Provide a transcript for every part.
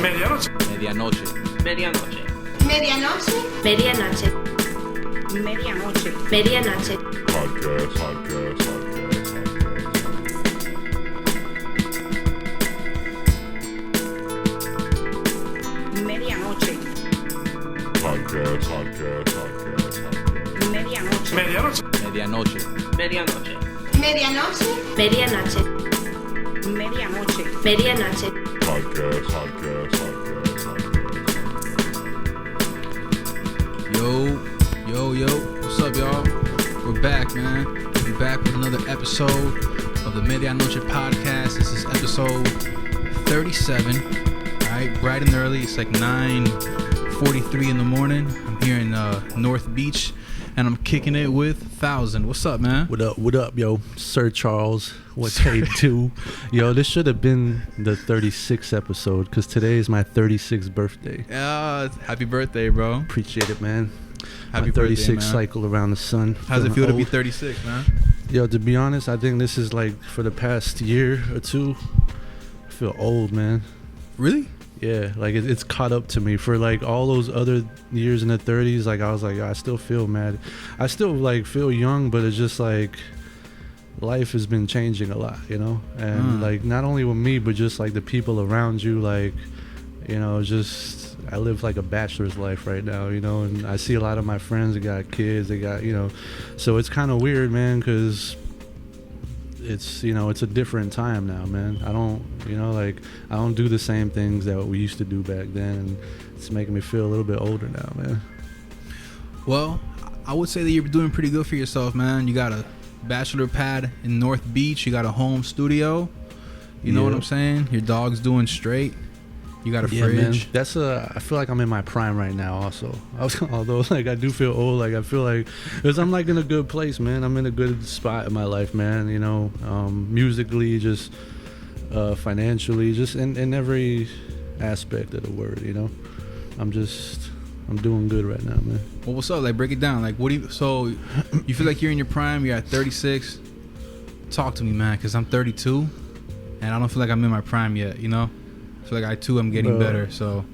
Medianoche. Medianoche. Medianoche. Medianoche. Medianoche. Medianoche. Medianoche. Podcast. Medianoche. Podcast. Medianoche. Medianoche. Medianoche. Medianoche. Medianoche. Medianoche. Medianoche. Medianoche. Podcast. Yo, what's up, y'all? We're back, man. We're back with another episode of the Medianoche podcast. This is episode 37. All right, bright and early. It's like 9:43 in the morning. I'm here in North Beach, and I'm kicking it with 1000. What's up, man? What up, yo? Sir Charles, what they do? Yo, this should have been the 36th episode, because today is my 36th birthday. Happy birthday, bro. Appreciate it, man. Happy my 36th birthday, man. cycle around the sun. How's it Feeling feel to be old. 36, man? Yo, to be honest, I think this is like for the past year or two, I feel old, man. Really? Yeah, like it's caught up to me. For like all those other years in the 30s, like I was like, I still feel mad. I still like feel young, but it's just like life has been changing a lot, you know? And like not only with me, but just like the people around you, like, you know, just I live like a bachelor's life right now, you know, and I see a lot of my friends that got kids, they got, you know, so it's kind of weird, man, because it's, you know, it's a different time now, man. I don't, you know, like I don't do the same things that we used to do back then, and it's making me feel a little bit older now, man. Well, I would say that you're doing pretty good for yourself, man. You got a bachelor pad in North Beach. You got a home studio. You know what I'm saying? Your dog's doing straight. You got a fridge. Man. That's I feel like I'm in my prime right now also. Although like I do feel old, like I feel like, because I'm like in a good place, man. I'm in a good spot in my life, man, you know, musically, just financially, just in every aspect of the word, you know. I'm doing good right now, man. Well, what's up? Like, break it down. Like, so you feel like you're in your prime, you're at 36. Talk to me, man, because I'm 32 and I don't feel like I'm in my prime yet, you know? I feel like I too am getting better, so.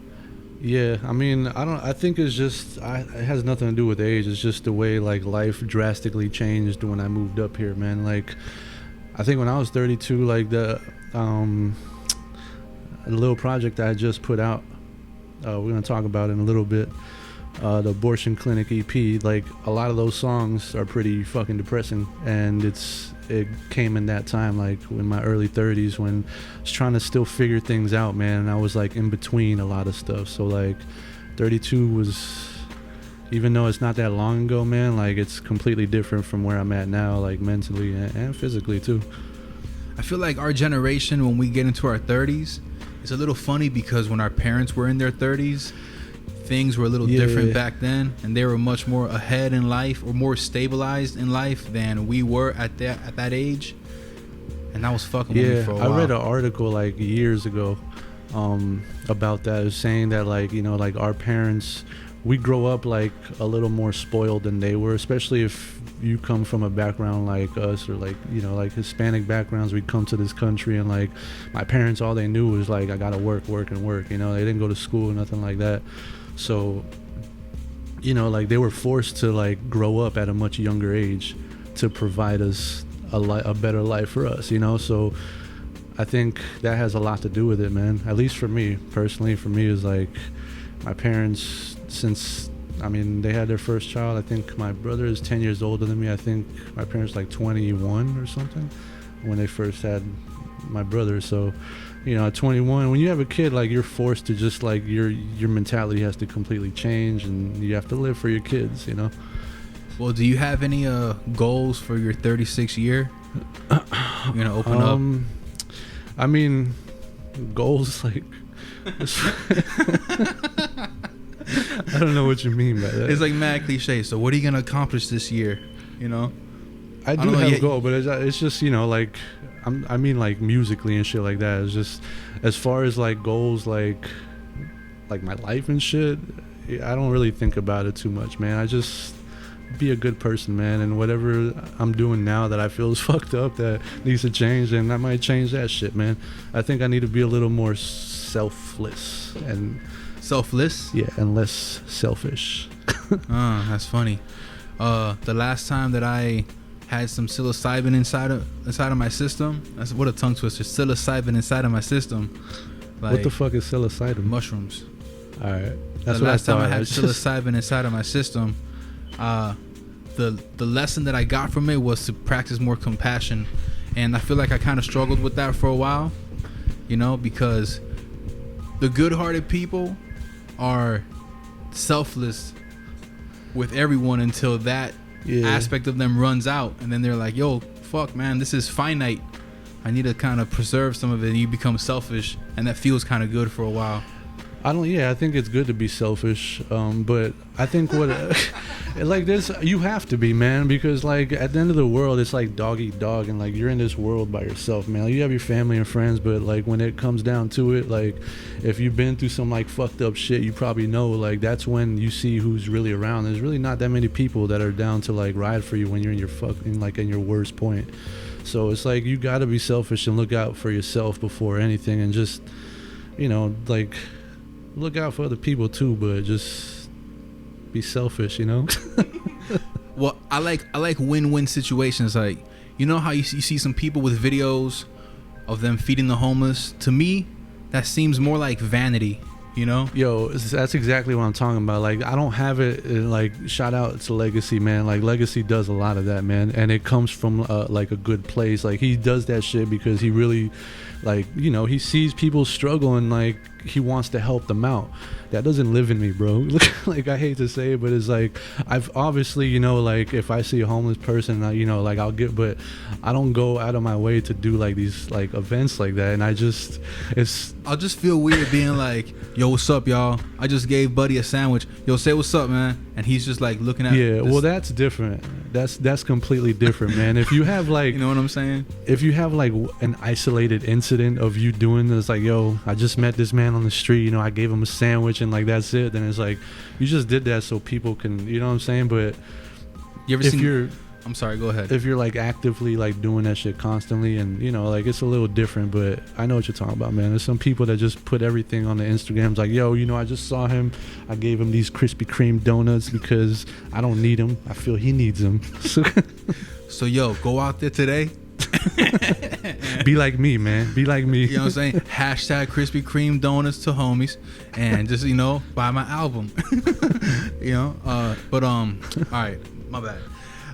Yeah, I mean, I think it's just, it has nothing to do with age. It's just the way like life drastically changed when I moved up here, man. Like, I think when I was 32, like the little project I just put out, we're going to talk about it in a little bit, the Abortion Clinic EP, like a lot of those songs are pretty fucking depressing, and it came in that time, like in my early 30s, when I was trying to still figure things out, man, and I was like in between a lot of stuff. So like 32 was, even though it's not that long ago, man, like it's completely different from where I'm at now, like mentally and physically too. I feel like our generation, when we get into our 30s, it's a little funny because when our parents were in their 30s, things were a little different back then, and they were much more ahead in life or more stabilized in life than we were at that age, and that was fucking with me for a while. I read an article like years ago about that. It was saying that, like, you know, like our parents, we grow up like a little more spoiled than they were, especially if you come from a background like us, or like, you know, like Hispanic backgrounds. We come to this country and like my parents, all they knew was like, I gotta work, you know. They didn't go to school or nothing like that. So, you know, like they were forced to like grow up at a much younger age to provide us a better life for us, you know. So I think that has a lot to do with it, man. At least for me personally, for me is like my parents, since, I mean, they had their first child. I think my brother is 10 years older than me. I think my parents like 21 or something when they first had my brother. So, you know, at 21, when you have a kid, like you're forced to just like your mentality has to completely change, and you have to live for your kids, you know. Well, do you have any goals for your 36th year? You're gonna open up? I mean, goals, like I don't know what you mean by that. It's like mad cliche. So what are you gonna accomplish this year, you know? I do have a goal, but it's just, you know, like I mean like musically and shit like that. It's just, as far as like goals, like my life and shit, I don't really think about it too much, man. I just be a good person, man, and whatever I'm doing now that I feel is fucked up, that needs to change, and I might change that shit, man. I think I need to be a little more selfless and Selfless? yeah, and less selfish. That's funny. The last time that I had some psilocybin inside of my system, that's what a tongue twister. Psilocybin inside of my system. Like, What the fuck is psilocybin? mushrooms. All right, The last time I had psilocybin inside of my system, the lesson that I got from it was to practice more compassion, and I feel like I kind of struggled with that for a while, you know, because the good-hearted people are selfless with everyone until that aspect of them runs out, and then they're like, yo, fuck, man, this is finite, I need to kind of preserve some of it, and you become selfish, and that feels kind of good for a while. I think it's good to be selfish, but I think what like this, you have to be, man, because like at the end of the world, it's like dog eat dog, and like you're in this world by yourself, man. Like, you have your family and friends, but like when it comes down to it, like if you've been through some like fucked up shit, you probably know, like that's when you see who's really around. There's really not that many people that are down to like ride for you when you're in your fucking like in your worst point. So it's like you got to be selfish and look out for yourself before anything, and just, you know, like look out for other people too, but just be selfish, you know. Well, I like win-win situations. Like, you know how you see some people with videos of them feeding the homeless? To me, that seems more like vanity, you know? Yo, that's exactly what I'm talking about. Like, I don't have it, like, shout out to Legacy, man. Like, Legacy does a lot of that, man, and it comes from like a good place. Like, he does that shit because he really, like, you know, he sees people struggle and like he wants to help them out. That doesn't live in me, bro. Like, I hate to say it, but it's like, I've obviously, you know, like if I see a homeless person, you know, like I'll get, but I don't go out of my way to do like these like events like that. And I'll just feel weird being like, yo, what's up, y'all? I just gave Buddy a sandwich. Yo, say what's up, man. And he's just like looking at well, that's different. That's completely different, man. If you have like, you know what I'm saying? If you have like an isolated incident of you doing this, like, yo, I just met this man on the street, you know, I gave him a sandwich and like that's it, then it's like you just did that so people can, you know what I'm saying? But I'm sorry, go ahead. If you're like actively like doing that shit constantly, and you know, like it's a little different, but I know what you're talking about, man. There's some people that just put everything on the Instagrams, like, yo, you know, I just saw him, I gave him these Krispy Kreme donuts because I don't need them, I feel he needs them. So yo, go out there today. Be like me, man. Be like me. You know what I'm saying? Hashtag Krispy Kreme donuts to homies, and just, you know, buy my album. You know, all right, my bad.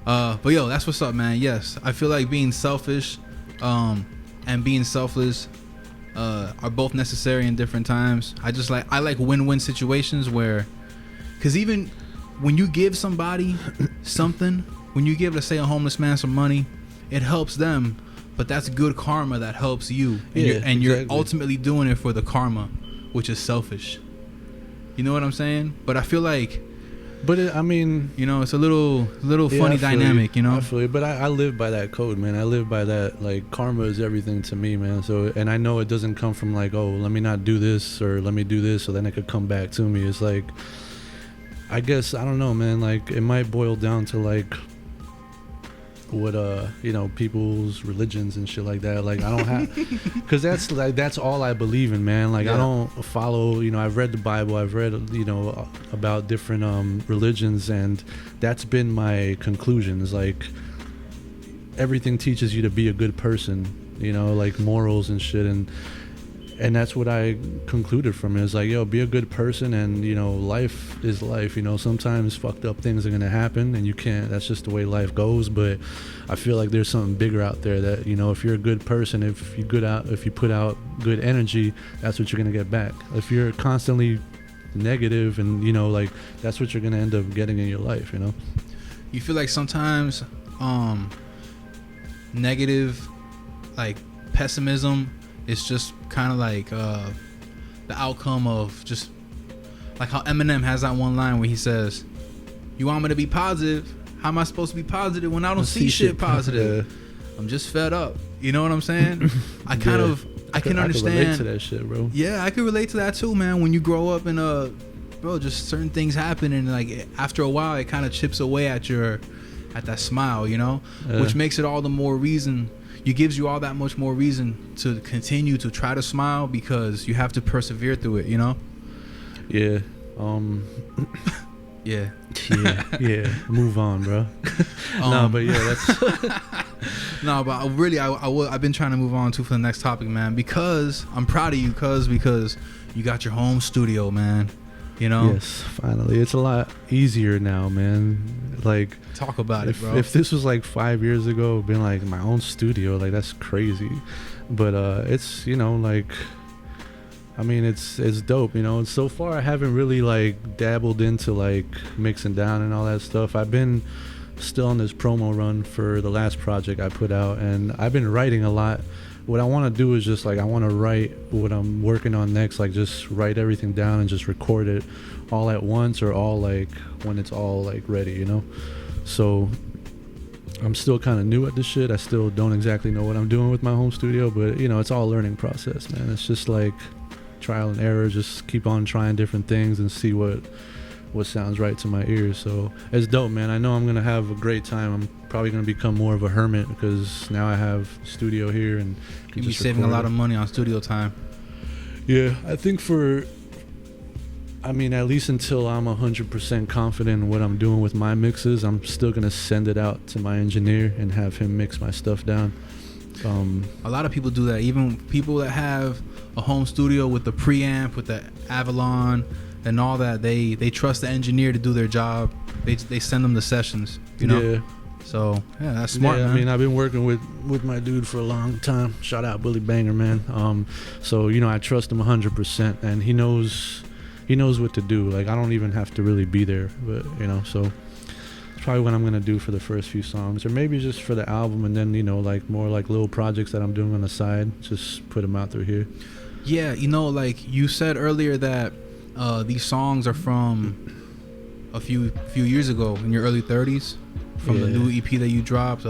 But yo, that's what's up, man. Yes, I feel like being selfish, and being selfless, are both necessary in different times. I like win-win situations where, because even when you give somebody something, when you give, let's say, a homeless man some money, it helps them, but that's good karma that helps you, and you're ultimately doing it for the karma, which is selfish. You know what I'm saying? But I feel like, I mean, you know, it's a little funny dynamic, you know. I feel you, but I live by that code, man. I live by that. Like, karma is everything to me, man. So, and I know it doesn't come from like, oh, let me not do this or let me do this, so then it could come back to me. It's like, I guess, I don't know, man. Like, it might boil down to like what you know, people's religions and shit like that. Like, I don't have, because that's all I believe in, man. Like, I don't follow, you know, I've read the Bible, I've read, you know, about different religions, and that's been my conclusion, is like everything teaches you to be a good person, you know, like morals and shit, and that's what I concluded from it. Is like, yo, be a good person, and you know, life is life. You know, sometimes fucked up things are gonna happen, and you can't. That's just the way life goes. But I feel like there's something bigger out there that, you know, if you're a good person, if you put out good energy, that's what you're gonna get back. If you're constantly negative, and you know, like, that's what you're gonna end up getting in your life. You know, you feel like sometimes negative, like pessimism, it's just kind of like the outcome of just like how Eminem has that one line where he says, "You want me to be positive? How am I supposed to be positive when I don't see shit positive? I'm just fed up." You know what I'm saying? I can understand. I can relate to that shit, bro. Yeah, I can relate to that too, man. When you grow up and bro, just certain things happen, and like after a while, it kind of chips away at that smile, you know, which makes it all the more reason. you gives you all that much more reason to continue to try to smile, because you have to persevere through it, you know? Yeah. Yeah. Yeah. Move on, bro. No, but yeah, that's No, but I've been trying to move on to for the next topic, man, because I'm proud of you, because you got your home studio, man. You know? Yes, finally. It's a lot easier now, man. Like, talk about it, bro. If this was like 5 years ago, been like my own studio, like that's crazy. But it's, you know, like, I mean, it's dope, you know. And so far I haven't really like dabbled into like mixing down and all that stuff. I've been still on this promo run for the last project I put out, and I've been writing a lot. What I want to do is just like, I want to write what I'm working on next, like just write everything down and just record it all at once, or all like when it's all like ready, you know. So I'm still kind of new at this shit. I still don't exactly know what I'm doing with my home studio, but you know, it's all a learning process, man. It's just like trial and error. Just keep on trying different things and see what sounds right to my ears. So it's dope, man. I know I'm gonna have a great time. I'm probably gonna become more of a hermit, because now I have a studio here and you be saving a lot of money on studio time. Yeah, I think at least until I'm 100% confident in what I'm doing with my mixes, I'm still gonna send it out to my engineer and have him mix my stuff down. A lot of people do that. Even people that have a home studio with the preamp, with the Avalon and all that, they trust the engineer to do their job. They send them the sessions, you know. Yeah. So yeah, that's smart. Yeah, man. I mean, I've been working with my dude for a long time. Shout out Billy Banger, man. So you know, I trust him 100%, and he knows what to do. Like, I don't even have to really be there, but you know, so it's probably what I'm gonna do for the first few songs, or maybe just for the album, and then, you know, like more like little projects that I'm doing on the side, just put them out through here. Yeah, you know, like you said earlier that these songs are from a few years ago, in your early 30s, from the new EP that you dropped,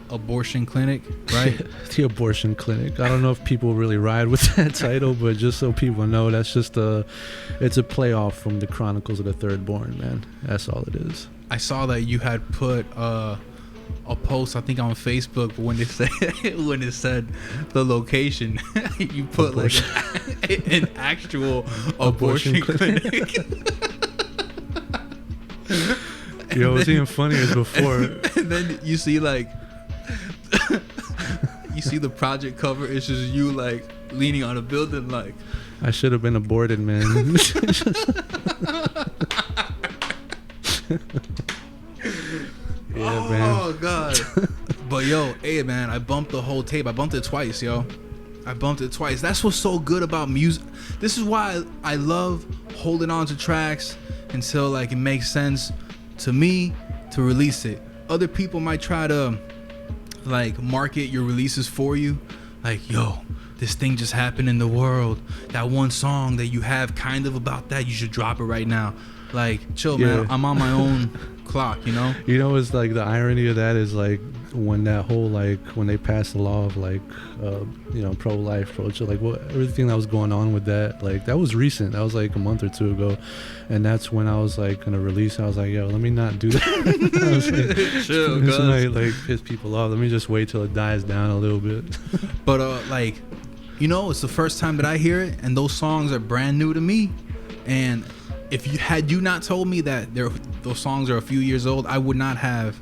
Abortion Clinic, right? The Abortion Clinic. I don't know if people really ride with that title, but just so people know, that's just it's a play off from the Chronicles of the Third Born, man. That's all it is. I saw that you had put a post, I think, on Facebook, but when it said the location, you put abortion. Like an actual abortion clinic. Yo, what's even funny is before. And then you see like, you see the project cover. It's just you like leaning on a building. Like, I should have been aborted, man. Yeah, man. Oh god. But yo, hey man, I bumped the whole tape. I bumped it twice, yo. I bumped it twice. That's what's so good about music. This is why I love holding on to tracks until like it makes sense to me to release it. Other people might try to like market your releases for you, like, yo, this thing just happened in the world, that one song that you have kind of about that, you should drop it right now. Like, chill, man. I'm on my own clock, you know. You know, it's like the irony of that is like when that whole like when they passed the law of like you know, pro-life, pro-chill, like what everything that was going on with that, like that was recent. That was like a month or two ago, and that's when I was like gonna release. I was like, yo, let me not do that. I was like, chill, this might like piss people off. Let me just wait till it dies down a little bit. But like, you know, it's the first time that I hear it, and those songs are brand new to me. And if you had not told me that those songs are a few years old, I would not have.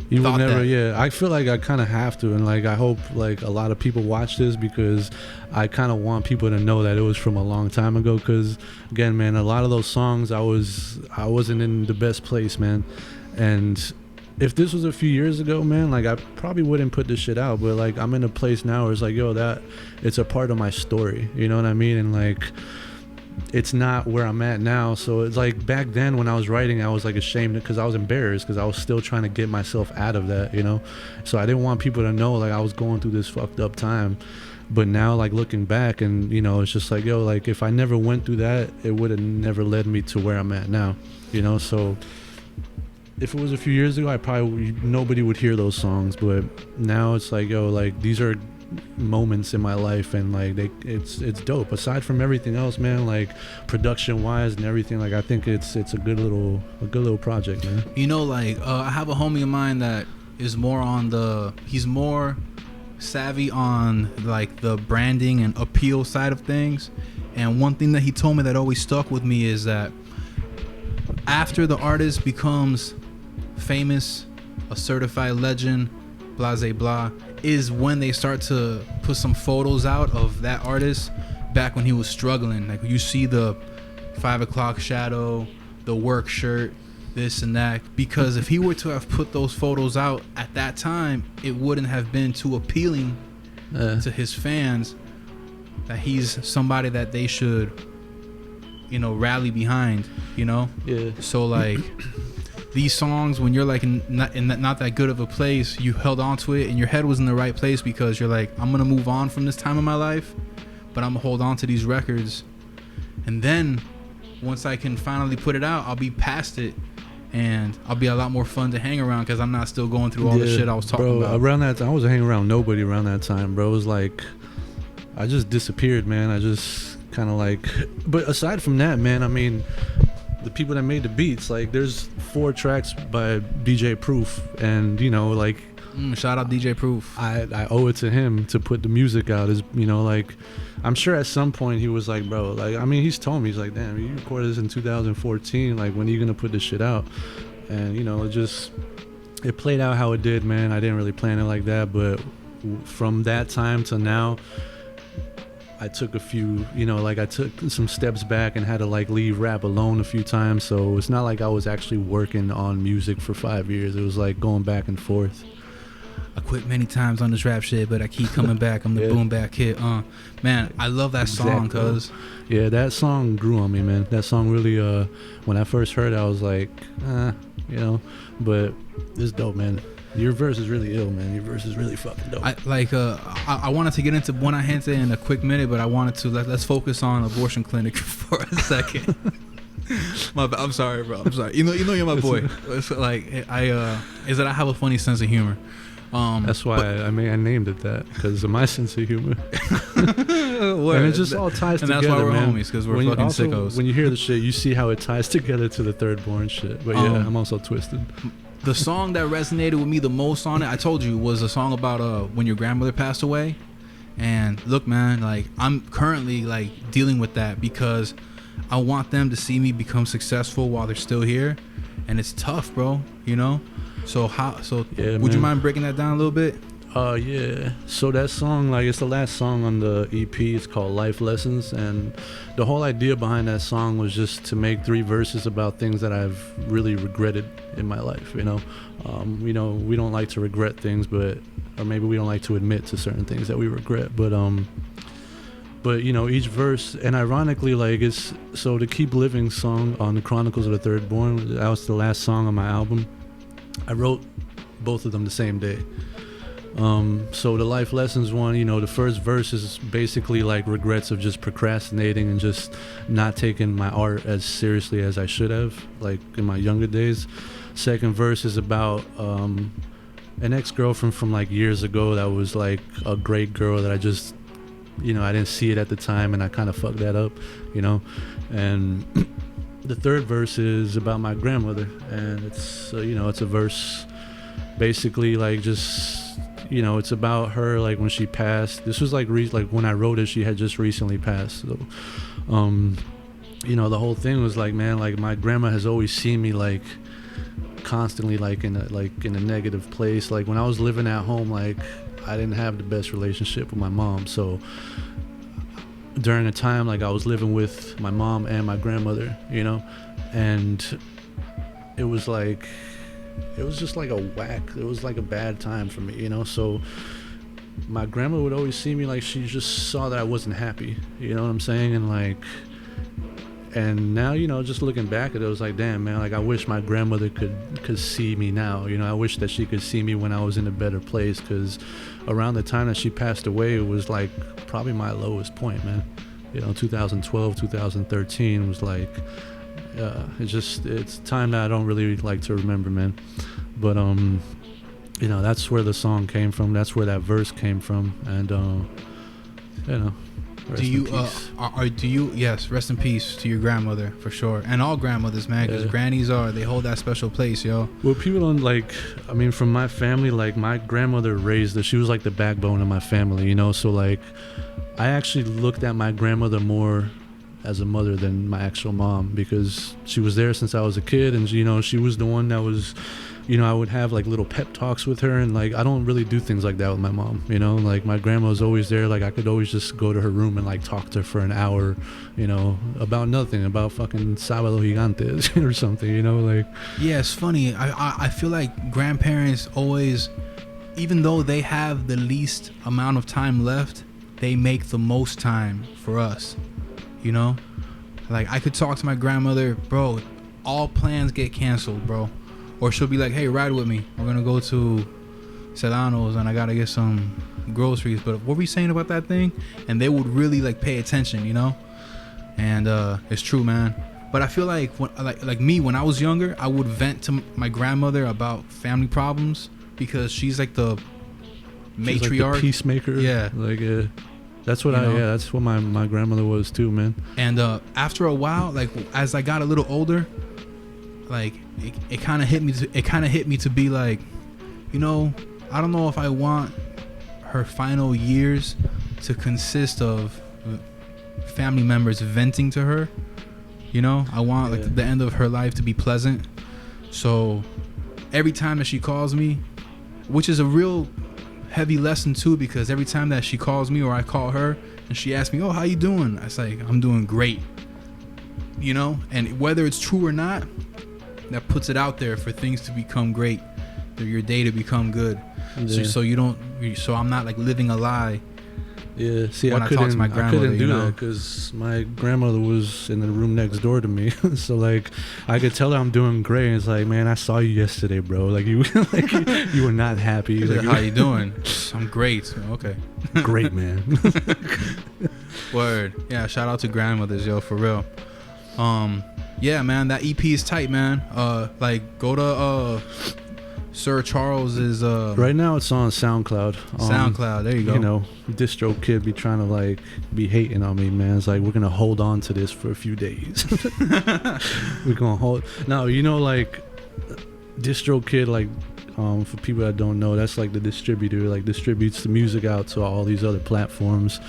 You would never, that. yeah. I feel like I kind of have to, and like I hope like a lot of people watch this, because I kind of want people to know that it was from a long time ago. Because again, man, a lot of those songs I wasn't in the best place, man. And if this was a few years ago, man, like I probably wouldn't put this shit out. But like I'm in a place now where it's like, yo, that it's a part of my story. You know what I mean? And like, it's not where I'm at now. So it's like back then when I was writing, I was like ashamed because I was embarrassed because I was still trying to get myself out of that, you know. So I didn't want people to know like I was going through this fucked up time. But now, like looking back, and you know, it's just like, yo, like if I never went through that, it would have never led me to where I'm at now, you know. So if it was a few years ago, I probably nobody would hear those songs. But now it's like, yo, like these are moments in my life, and like it's dope. Aside from everything else, man, like production wise and everything, like I think it's a good little project, man. You know, like I have a homie of mine that is more on the, he's more savvy on like the branding and appeal side of things, and one thing that he told me that always stuck with me is that after the artist becomes famous, a certified legend, blah blah blah, is when they start to put some photos out of that artist back when he was struggling. Like you see the 5 o'clock shadow, the work shirt, this and that, because if he were to have put those photos out at that time, it wouldn't have been too appealing to his fans that he's somebody that they should, you know, rally behind, you know? Yeah. So like these songs, when you're like in not that good of a place, you held on to it and your head was in the right place because you're like, I'm gonna move on from this time of my life, but I'm gonna hold on to these records, and then once I can finally put it out, I'll be past it and I'll be a lot more fun to hang around because I'm not still going through all the shit I was talking about. Around that time, I wasn't hanging around nobody around that time, bro. It was like I just disappeared, man. I just kind of like, but aside from that, man, I mean, the people that made the beats, like there's 4 tracks by DJ Proof, and you know, like shout out DJ Proof. I owe it to him to put the music out. Is, you know, like I'm sure at some point he was like, bro, like, I mean, he's told me, he's like, damn, you recorded this in 2014, like when are you gonna put this shit out? And you know, it played out how it did, man. I didn't really plan it like that, but from that time to now, I took a few, you know, like I took some steps back and had to like leave rap alone a few times. So it's not like I was actually working on music for 5 years. It was like going back and forth. I quit many times on this rap shit, but I keep coming back. I'm the boom back hit. Man, I love that song, cuz. Yeah, that song grew on me, man. That song really, when I first heard it, I was like, you know, but it's dope, man. Your verse is really ill, man. Your verse is really fucking dope. I wanted to get into Buena Gente in a quick minute, but I wanted to let's focus on abortion clinic for a second. I'm sorry, bro. I'm sorry. You know you're my boy. It's like is that I have a funny sense of humor. That's why I named it that, because of my sense of humor. And it just all ties together, and that's why we're man. homies, because we're fucking sickos. When you hear the shit, you see how it ties together to the Third Born shit. But yeah, I'm also twisted. The song that resonated with me the most on it, I told you, was a song about when your grandmother passed away. And look, man, like I'm currently like dealing with that because I want them to see me become successful while they're still here, and it's tough, bro. You know. So would you mind breaking that down a little bit? Yeah. So that song, like, it's the last song on the EP. It's called Life Lessons, and the whole idea behind that song was just to make 3 verses about things that I've really regretted in my life. You know, we don't like to regret things, or maybe we don't like to admit to certain things that we regret. But you know, each verse, and ironically, like, it's so the Keep Living song on the Chronicles of the Third Born. That was the last song on my album. I wrote both of them the same day. So the Life Lessons one, you know, the first verse is basically like regrets of just procrastinating and just not taking my art as seriously as I should have, like in my younger days. Second verse is about an ex-girlfriend from like years ago that was like a great girl that I just, you know, I didn't see it at the time and I kind of fucked that up, you know. And the third verse is about my grandmother, and it's you know, it's a verse basically like just, you know, it's about her, like when she passed. This was like when I wrote it, she had just recently passed. So you know, the whole thing was like, man, like my grandma has always seen me like constantly like in a negative place. Like when I was living at home, like I didn't have the best relationship with my mom. So during a time like I was living with my mom and my grandmother, you know, and it was just like it was like a bad time for me, you know. So my grandma would always see me like she just saw that I wasn't happy, you know what I'm saying? And now, you know, just looking back at it, it was like, damn, man, like I wish my grandmother could see me now, you know. I wish that she could see me when I was in a better place, because around the time that she passed away, it was like probably my lowest point, man. You know, 2012, 2013 was like, it's time that I don't really like to remember, man. But you know, that's where the song came from. That's where that verse came from, and you know, Rest Do in you peace. do you yes, rest in peace to your grandmother for sure, and all grandmothers, man, because Yeah. grannies they hold that special place, yo. Well, people don't like. I mean, from my family, like my grandmother raised us. She was like the backbone of my family, you know. So like, I actually looked at my grandmother more as a mother than my actual mom, because she was there since I was a kid, and you know, she was the one that was, you know, I would have like little pep talks with her, and like I don't really do things like that with my mom, you know. Like my grandma was always there. Like I could always just go to her room and like talk to her for an hour, you know, about nothing, about fucking Sábado Gigantes or something, you know. Like, Yeah, it's funny. I feel like grandparents always, even though they have the least amount of time left, they make the most time for us, you know. Like I could talk to my grandmother, bro, all plans get canceled, bro. Or she'll be like, hey, ride with me, we're gonna go to Sedano's and I gotta get some groceries, but what were you saying about that thing? And they would really like pay attention, you know. And it's true, man. But I feel like like me, when I was younger, I would vent to my grandmother about family problems, because she's like the she's matriarch, like the peacemaker. Yeah. Like that's what that's what my grandmother was too, man. And after a while, like as I got a little older, like it kind of hit me to be like, you know, I don't know if I want her final years to consist of family members venting to her, you know. I want like the end of her life to be pleasant. So every time that she calls me, which is a real heavy lesson too, because every time that she calls me or I call her and she asks me, oh, how you doing? I say, I'm doing great, you know. And whether it's true or not, that puts it out there for things to become great, for your day to become good. Yeah. So I'm not like living a lie. Yeah, see, When I talk to my grandmother, I couldn't do you know? that because my grandmother was in the room next door to me. So like, I could tell her I'm doing great. And it's like, man, I saw you yesterday, bro. Like you, like you were not happy. Like, How you doing? I'm great. Okay. Great, man. Word. Yeah, shout out to grandmothers, yo, for real. Yeah, man, that EP is tight, man. Like go to Sir Charles's Right now it's on SoundCloud. SoundCloud, there you go. You know, DistroKid be trying to like be hating on me, man. It's like, we're gonna hold on to this for a few days. We're gonna hold. No, you know, like DistroKid, like for people that don't know, that's like the distributor, like distributes the music out to all these other platforms.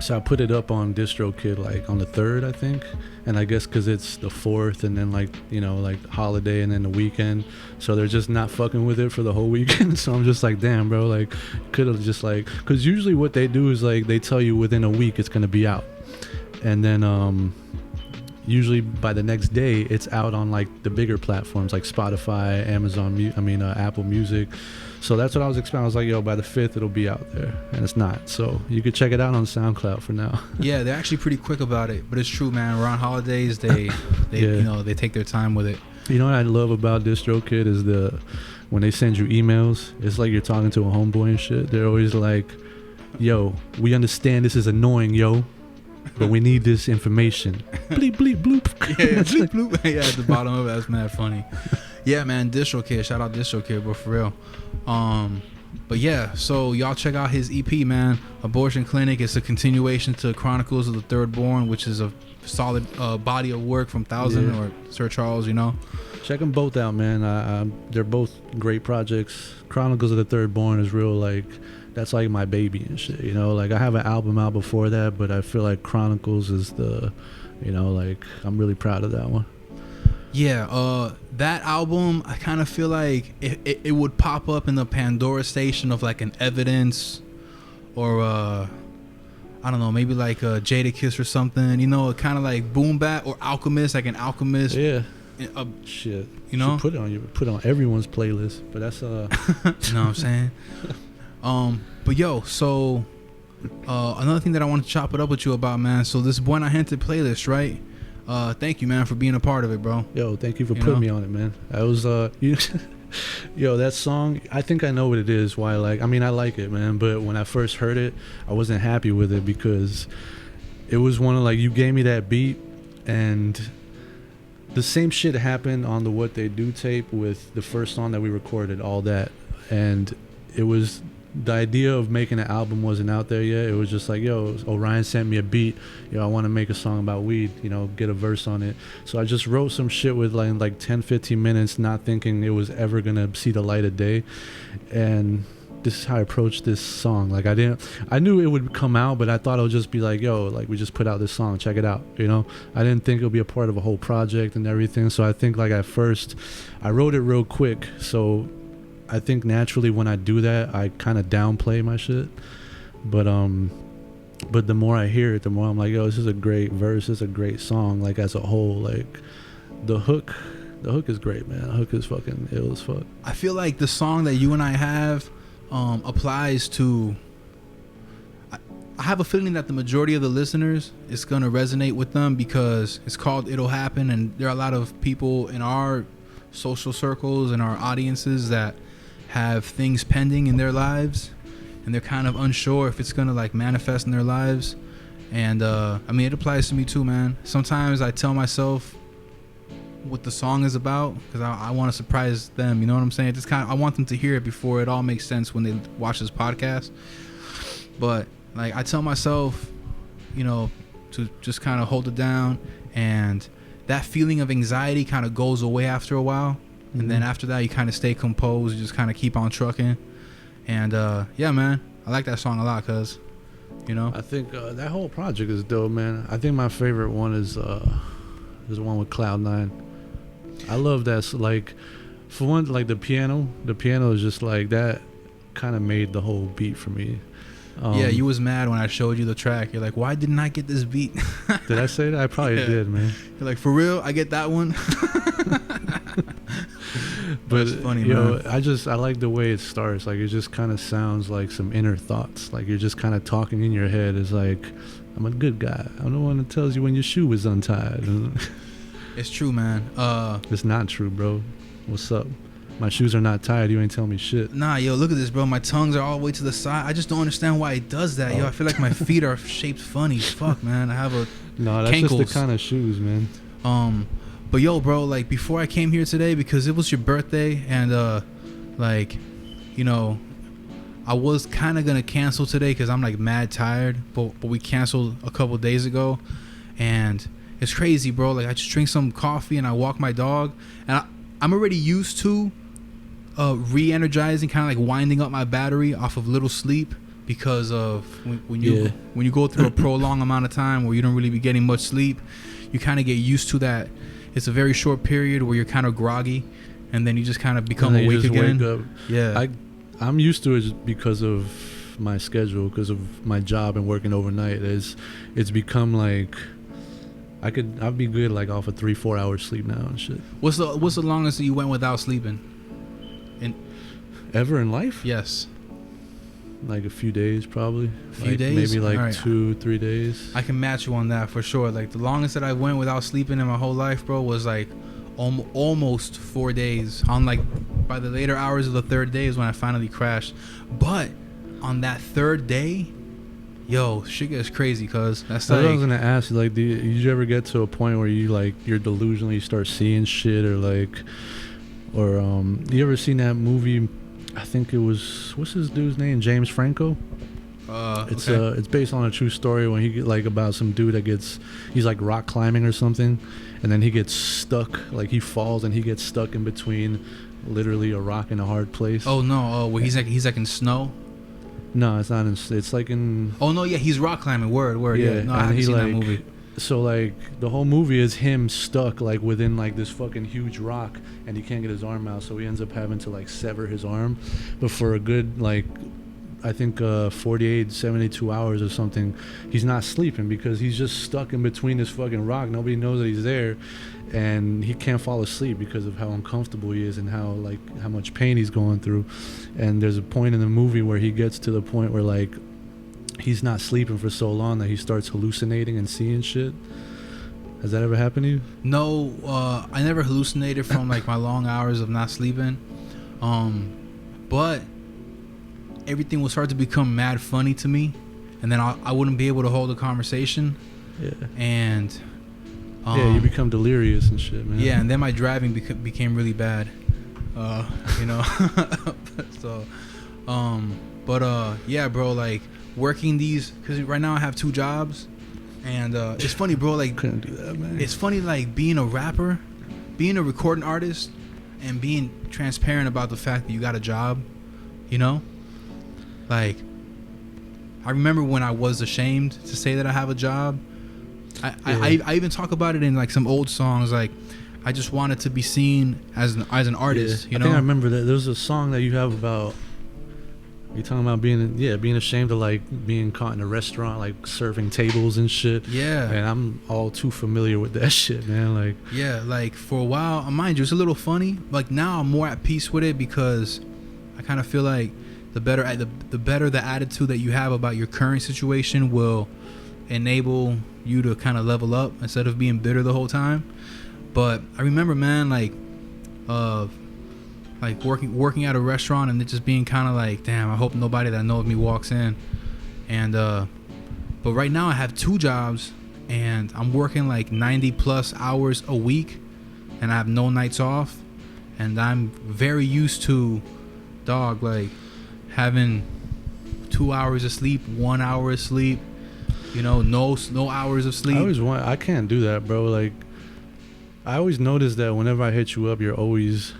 So I put it up on DistroKid like on the 3rd, I think, and I guess because it's the 4th and then like, you know, like holiday and then the weekend, so they're just not fucking with it for the whole weekend. So I'm just like, damn, bro, like could have just like, because usually what they do is like they tell you within a week it's gonna be out, and then usually by the next day it's out on like the bigger platforms like Spotify, Amazon, Apple Music. So that's what I was expecting. I was like, yo, by the 5th it'll be out there, and it's not. So you could check it out on SoundCloud for now. Yeah, they're actually pretty quick about it, but it's true, man. Around holidays, they Yeah. you know, they take their time with it. You know what I love about DistroKid is when they send you emails, it's like you're talking to a homeboy and shit. They're always like, yo, we understand this is annoying, yo, but we need this information. Bleep, bleep, bloop. Yeah, bleep, bloop. Yeah, at the bottom of it, that's mad funny. Yeah, man, DistroKid, shout out DistroKid, bro, for real. But yeah, so y'all check out his EP, man. Abortion Clinic. It's a continuation to Chronicles of the Third Born, which is a solid body of work from Thousand or Sir Charles, you know. Check them both out, man. They're both great projects. Chronicles of the Third Born is real, like, that's like my baby and shit, you know. Like I have an album out before that, but I feel like Chronicles is the, you know, like I'm really proud of that one. Yeah, that album, I kind of feel like it would pop up in the Pandora station of like an Evidence or I don't know, maybe like a Jadakiss or something, you know, kind of like Boom Bap or Alchemist, like an Alchemist. Yeah. Shit. You know, put it on everyone's playlist, but that's you know what I'm saying? But yo, so another thing that I want to chop it up with you about, man. So this Buena Gente playlist, right? Thank you, man, for being a part of it, bro. Yo, thank you for putting me on it, man. I was yo, that song, I think I know what it is. Why, like, I mean, I like it, man, but when I first heard it, I wasn't happy with it because it was one of, like, you gave me that beat, and the same shit happened on the What They Do tape with the first song that we recorded, All That, and it was the idea of making an album wasn't out there yet. It was just like, yo, Orion sent me a beat. Yo, I want to make a song about weed, you know, get a verse on it. So I just wrote some shit with like 10, 15 minutes, not thinking it was ever going to see the light of day. And this is how I approached this song. Like I knew it would come out, but I thought it would just be like, yo, like we just put out this song, check it out, you know. I didn't think it would be a part of a whole project and everything. So I think like at first I wrote it real quick. So I think naturally when I do that, I kind of downplay my shit. But the more I hear it, the more I'm like, yo, this is a great verse. This is a great song. Like as a whole, like the hook is great, man. The hook is fucking ill as fuck. I feel like the song that you and I have applies to. I have a feeling that the majority of the listeners is gonna resonate with them because it's called "It'll Happen," and there are a lot of people in our social circles and our audiences that have things pending in their lives, and they're kind of unsure if it's gonna like manifest in their lives. And I mean, it applies to me too, man. Sometimes I tell myself what the song is about because I want to surprise them, you know what I'm saying? Just kind of, I want them to hear it before it all makes sense when they watch this podcast. But like I tell myself, you know, to just kind of hold it down, and that feeling of anxiety kind of goes away after a while. And then after that, you kind of stay composed. You just kind of keep on trucking. And yeah, man, I like that song a lot because, you know. I think that whole project is dope, man. I think my favorite one is the one with Cloud9. I love that. Like, for one, like the piano is just like that. Kind of made the whole beat for me. Yeah, you was mad when I showed you the track. You're like, why didn't I get this beat? Did I say that? I probably did, man. You're like, for real? I get that one? But that's funny, yo, man. I like the way it starts. Like it just kind of sounds like some inner thoughts. Like you're just kind of talking in your head. It's like, I'm a good guy. I'm the one that tells you when your shoe is untied. It's true, man. It's not true, bro. What's up? My shoes are not tied. You ain't telling me shit. Nah, yo, look at this, bro. My tongues are all the way to the side. I just don't understand why it does that, yo. I feel like my feet are shaped funny. Fuck, man. I have a No, that's cankles. just the kind of shoes, man. But yo, bro, like before I came here today, because it was your birthday, and like, you know, I was kind of gonna cancel today because I'm like mad tired. But we canceled a couple days ago, and it's crazy, bro. Like I just drink some coffee and I walk my dog, and I'm already used to re-energizing, kind of like winding up my battery off of little sleep, because of when you go through a prolonged amount of time where you don't really be getting much sleep, you kind of get used to that. It's a very short period where you're kind of groggy, and then you just kind of become awake again. Wake up. Yeah, I'm used to it just because of my schedule, because of my job and working overnight. It's become like I'd be good like off of 3-4 hours sleep now and shit. What's the longest that you went without sleeping? Ever in life? Yes. Like a few days, probably. Days? Maybe like right. 2-3 days. I can match you on that for sure. Like the longest that I went without sleeping in my whole life, bro, was like almost 4 days. On like by the later hours of the third day is when I finally crashed. But on that third day, yo, shit gets crazy, cuz that's like, I was gonna ask you, like, did you ever get to a point where you like you're delusional, you start seeing shit, or like, or you ever seen that movie? I think it was, what's his dude's name? James Franco. It's okay. It's based on a true story when he get like about some dude that he's like rock climbing or something, and then he gets stuck, like he falls and he gets stuck in between literally a rock and a hard place. Oh no, where he's like in snow. No, it's not. It's like in. Oh no, yeah, he's rock climbing. Word. Yeah, no, I haven't seen that movie. So like the whole movie is him stuck like within like this fucking huge rock, and he can't get his arm out, so he ends up having to like sever his arm. But for a good like, I think 48, 72 hours or something, he's not sleeping because he's just stuck in between this fucking rock. Nobody knows that he's there, and he can't fall asleep because of how uncomfortable he is and how much pain he's going through. And there's a point in the movie where he gets to the point where like he's not sleeping for so long that he starts hallucinating and seeing shit. Has that ever happened to you? No, I never hallucinated from like my long hours of not sleeping. But everything will start to become mad funny to me, and then I wouldn't be able to hold a conversation. Yeah. And yeah, you become delirious and shit, man. Yeah, and then my driving became really bad. You know. So, But yeah, bro, like working these, because right now I have 2 jobs, and it's funny, bro, like Couldn't do that, man. it's funny, like being a rapper, being a recording artist, and being transparent about the fact that you got a job, you know? Like, I remember when I was ashamed to say that I have a job. I even talk about it in like some old songs, like I just wanted to be seen as an artist, you know? I think I remember that there's a song that you have about, you're talking about being ashamed of like being caught in a restaurant, like serving tables and shit. Yeah. And I'm all too familiar with that shit, man. Like, yeah, like for a while, mind you, it's a little funny. Like now I'm more at peace with it because I kind of feel like the better the attitude that you have about your current situation will enable you to kind of level up instead of being bitter the whole time. But I remember, man, like working at a restaurant and it just being kind of like, damn, I hope nobody that knows me walks in. And but right now I have 2 jobs and I'm working like 90 plus hours a week and I have no nights off, and I'm very used to, dog, like having 2 hours of sleep, 1 hour of sleep, you know, no hours of sleep. I can't do that, bro. Like, I always notice that whenever I hit you up, you're always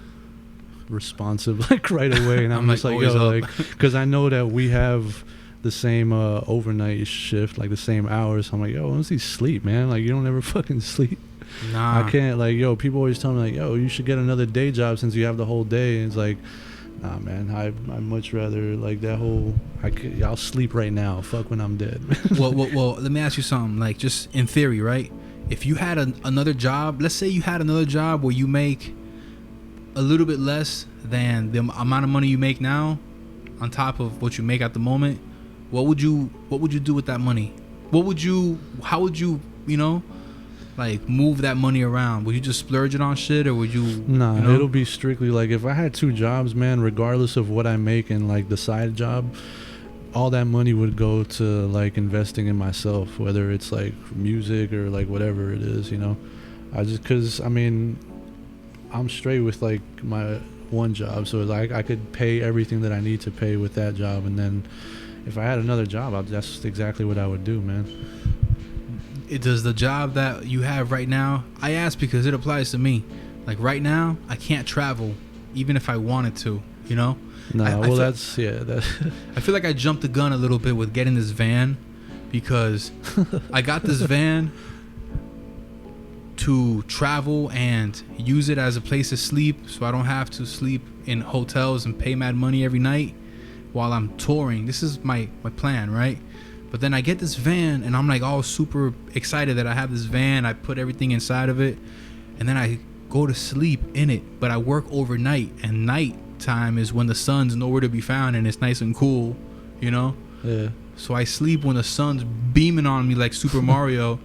responsive, like right away, and I'm just like, yo, like, because I know that we have the same overnight shift, like the same hours. So I'm like, yo, when's he sleep, man? Like, you don't ever fucking sleep. Nah, I can't. Like, yo, people always tell me like, yo, you should get another day job since you have the whole day. And it's like, nah, man, I much rather like that whole. I'll sleep right now. Fuck when I'm dead. well, let me ask you something. Like, just in theory, right? If you had another job, let's say you had another job where you make a little bit less than the amount of money you make now, on top of what you make at the moment, what would you do with that money? How would you, you know, like move that money around? Would you just splurge it on shit, or would you? Nah, you know? It'll be strictly like if I had 2 jobs, man, regardless of what I make and like the side job, all that money would go to like investing in myself, whether it's like music or like whatever it is, you know. Cause I mean, I'm straight with like my one job, so like I could pay everything that I need to pay with that job, and then if I had another job, that's exactly what I would do, man. Does the job that you have right now, I ask because it applies to me. Like right now, I can't travel even if I wanted to, you know? Nah, I feel like I jumped the gun a little bit with getting this van, because I got this van to travel and use it as a place to sleep, so I don't have to sleep in hotels and pay mad money every night while I'm touring. This is my plan, right? But then I get this van and I'm like all super excited that I have this van. I put everything inside of it, and then I go to sleep in it, but I work overnight, and night time is when the sun's nowhere to be found and it's nice and cool, you know? Yeah. So I sleep when the sun's beaming on me like Super Mario,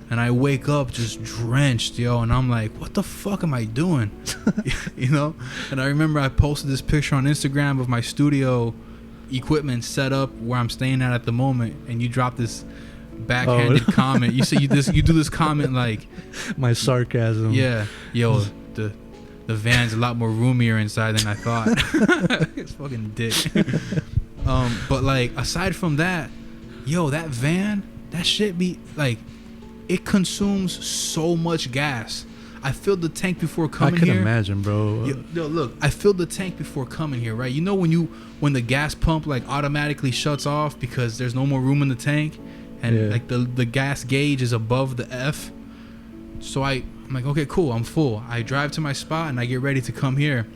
and I wake up just drenched, yo, and I'm like, what the fuck am I doing? You know? And I remember I posted this picture on Instagram of my studio equipment set up where I'm staying at the moment, and you dropped this backhanded comment. You say you do this comment like, my sarcasm. yeah, yo, the van's a lot more roomier inside than I thought. It's fucking dick. But like, aside from that, yo, that van, that shit be like, it consumes so much gas. I filled the tank before coming here. I can imagine, bro. Yo, look, I filled the tank before coming here, right? You know when the gas pump like automatically shuts off because there's no more room in the tank, and like the gas gauge is above the F. So I'm like, okay, cool, I'm full. I drive to my spot and I get ready to come here.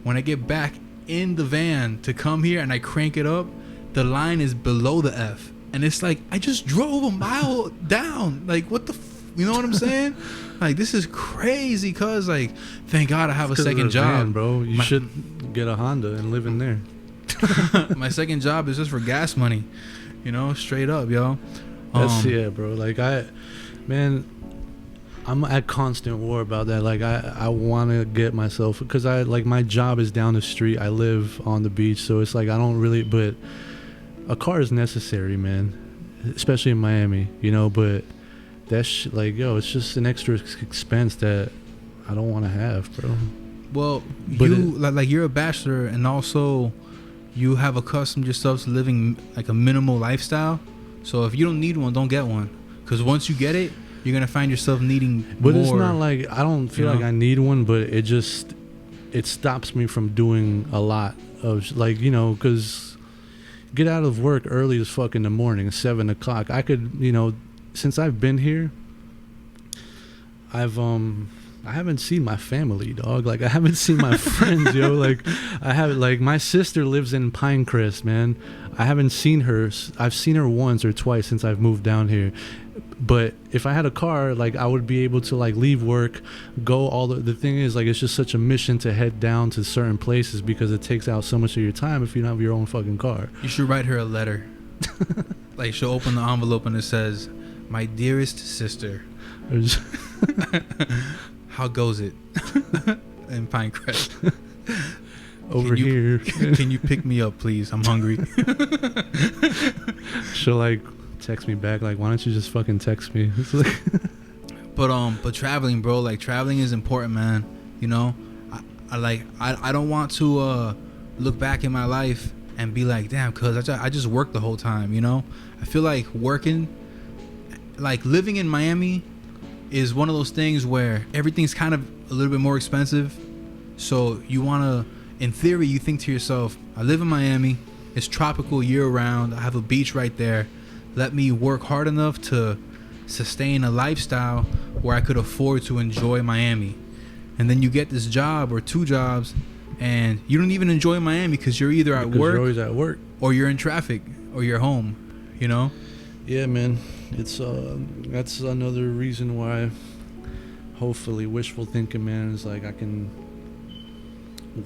When I get back in the van to come here and I crank it up, the line is below the F. And it's like, I just drove a mile down. Like, what the you know what I'm saying? Like, this is crazy, cuz like, thank God I have a second job. Van, bro. You should get a Honda and live in there. My second job is just for gas money, you know, straight up, yo. That's bro. Like, I'm at constant war about that. Like, I want to get myself, because my job is down the street. I live on the beach, so it's like I don't really, but a car is necessary, man, especially in Miami, you know. But that's like, yo, it's just an extra expense that I don't want to have, bro. Well, but you're a bachelor, and also you have accustomed yourself to living like a minimal lifestyle. So if you don't need one, don't get one. Because once you get it, you're gonna find yourself needing But more. it's not like I don't feel like I need one, but it stops me from doing a lot of like, you know, because get out of work early as fuck in the morning, 7 o'clock. I could, you know, since I've been here, I haven't seen my family, dog. Like, I haven't seen my friends, yo. Like, I haven't, like, my sister lives in Pinecrest, man. I haven't seen her. I've seen her once or twice since I've moved down here. But if I had a car, like, I would be able to, like, leave work, go all the thing is, like, it's just such a mission to head down to certain places because it takes out so much of your time if you don't have your own fucking car. You should write her a letter. Like, she'll open the envelope and it says, "My dearest sister, how goes it in Pinecrest? Over here. Can you pick me up, please? I'm hungry." She'll like text me back like, "Why don't you just fucking text me?" It's like but traveling, bro, like traveling is important, man. You know, I don't want to look back in my life and be like, damn, cuz I just worked the whole time. You know, I feel like working, like living in Miami is one of those things where everything's kind of a little bit more expensive. So you want to, in theory, you think to yourself, I live in Miami, it's tropical year round, I have a beach right there. Let me work hard enough to sustain a lifestyle where I could afford to enjoy Miami. And then you get this job or two jobs and you don't even enjoy Miami because you're either at work, you're always at work, or you're in traffic, or you're home, you know? Yeah, man. It's that's another reason why, hopefully, wishful thinking, man, is like I can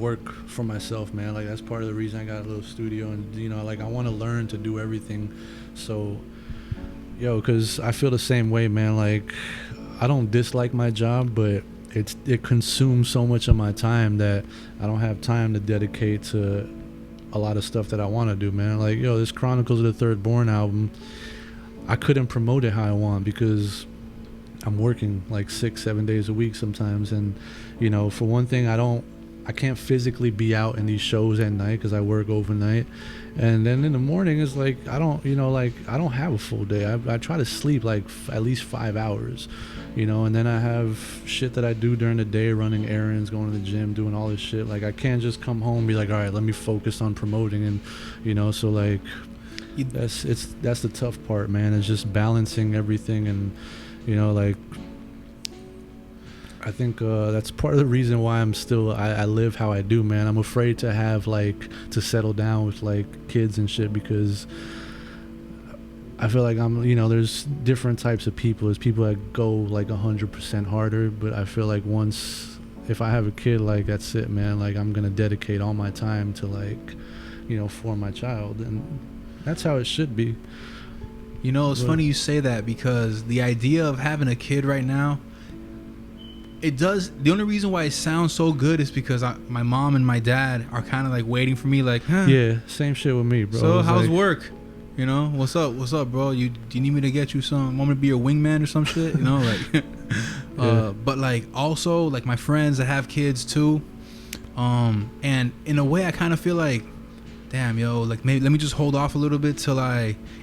work for myself, man. Like that's part of the reason I got a little studio, and you know, like I want to learn to do everything. So, yo, because I feel the same way, man. Like I don't dislike my job, but it consumes so much of my time that I don't have time to dedicate to a lot of stuff that I want to do, man. Like, yo, this Chronicles of the Third Born album, I couldn't promote it how I want because I'm working like 6-7 days a week sometimes. And, you know, for one thing, I can't physically be out in these shows at night because I work overnight. And then in the morning, it's like, I don't have a full day. I try to sleep like at least 5 hours, you know, and then I have shit that I do during the day, running errands, going to the gym, doing all this shit. Like I can't just come home and be like, all right, let me focus on promoting. And, you know, so like, that's the tough part, man. It's just balancing everything. And, you know, like, I think that's part of the reason why I live how I do, man. I'm afraid to have to settle down with like kids and shit because I feel like there's different types of people. There's people that go like 100% harder, but I feel like if I have a kid, like that's it, man. Like I'm gonna dedicate all my time to like, you know, for my child, and that's how it should be. You know, it's funny you say that because the idea of having a kid right now, the only reason why it sounds so good is because my mom and my dad are kind of like waiting for me, like, huh? Yeah, same shit with me, bro. So how's work? You know, what's up, bro? Do you need me to get you some? Want me to be your wingman or some shit? You know, like, yeah. But like also like my friends that have kids too, and in a way I kind of feel like, damn, yo, like maybe let me just hold off a little bit till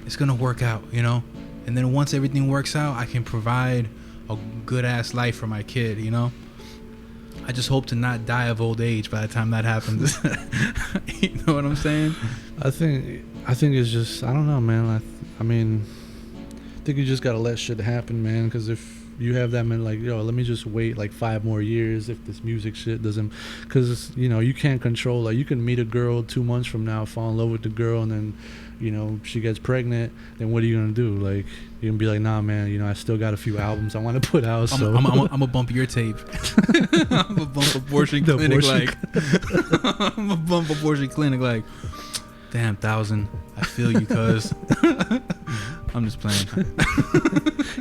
it's gonna work out, you know, and then once everything works out, I can provide a good ass life for my kid, you know. I just hope to not die of old age by the time that happens. You know what I'm saying? I think it's just, I don't know, man. I mean, I think you just gotta let shit happen, man. Because if you have that many, like, yo, let me just wait like 5 more years if this music shit doesn't, because you know you can't control. Like you can meet a girl 2 months from now, fall in love with the girl, and then, you know, she gets pregnant. Then what are you gonna do? Like you're gonna be like, nah, man. You know, I still got a few albums I want to put out. So I'm gonna bump your tape. I'm gonna bump Abortion Clinic like. I'm gonna bump Abortion Clinic like. Damn, 1,000. I feel you, cuz. I'm just playing.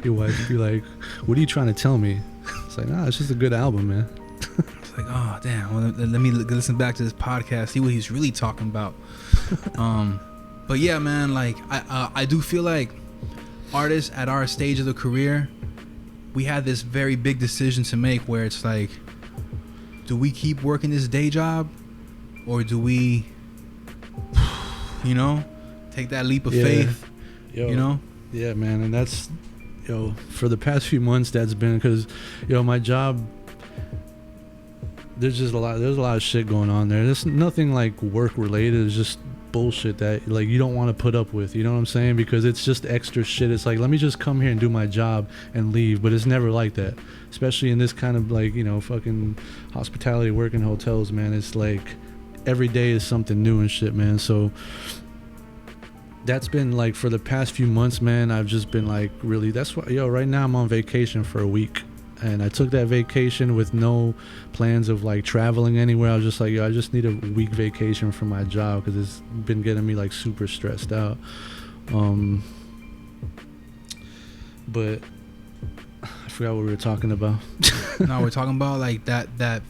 Your wife be like, what are you trying to tell me? It's like, nah, it's just a good album, man. It's like, oh, damn. Well, let me listen back to this podcast, see what he's really talking about. But yeah, man, like, I do feel like artists at our stage of the career, we had this very big decision to make where it's like, do we keep working this day job or do we you know, take that leap of Yeah. faith, Yo, you know. Yeah, man, and that's, for the past few months, that's been because, my job. There's a lot of shit going on there. There's nothing like work related. It's just bullshit that like you don't want to put up with. You know what I'm saying? Because it's just extra shit. It's like, let me just come here and do my job and leave. But it's never like that. Especially in this kind of like, fucking hospitality work in hotels, man. It's like every day is something new and shit, man. So that's been like for the past few months, man. I've just been like really, that's why, right now I'm on vacation for a week. And I took that vacation with no plans of like traveling anywhere. I was just like, I just need a week vacation from my job because it's been getting me like super stressed out. But I forgot what we were talking about. No, we're talking about like that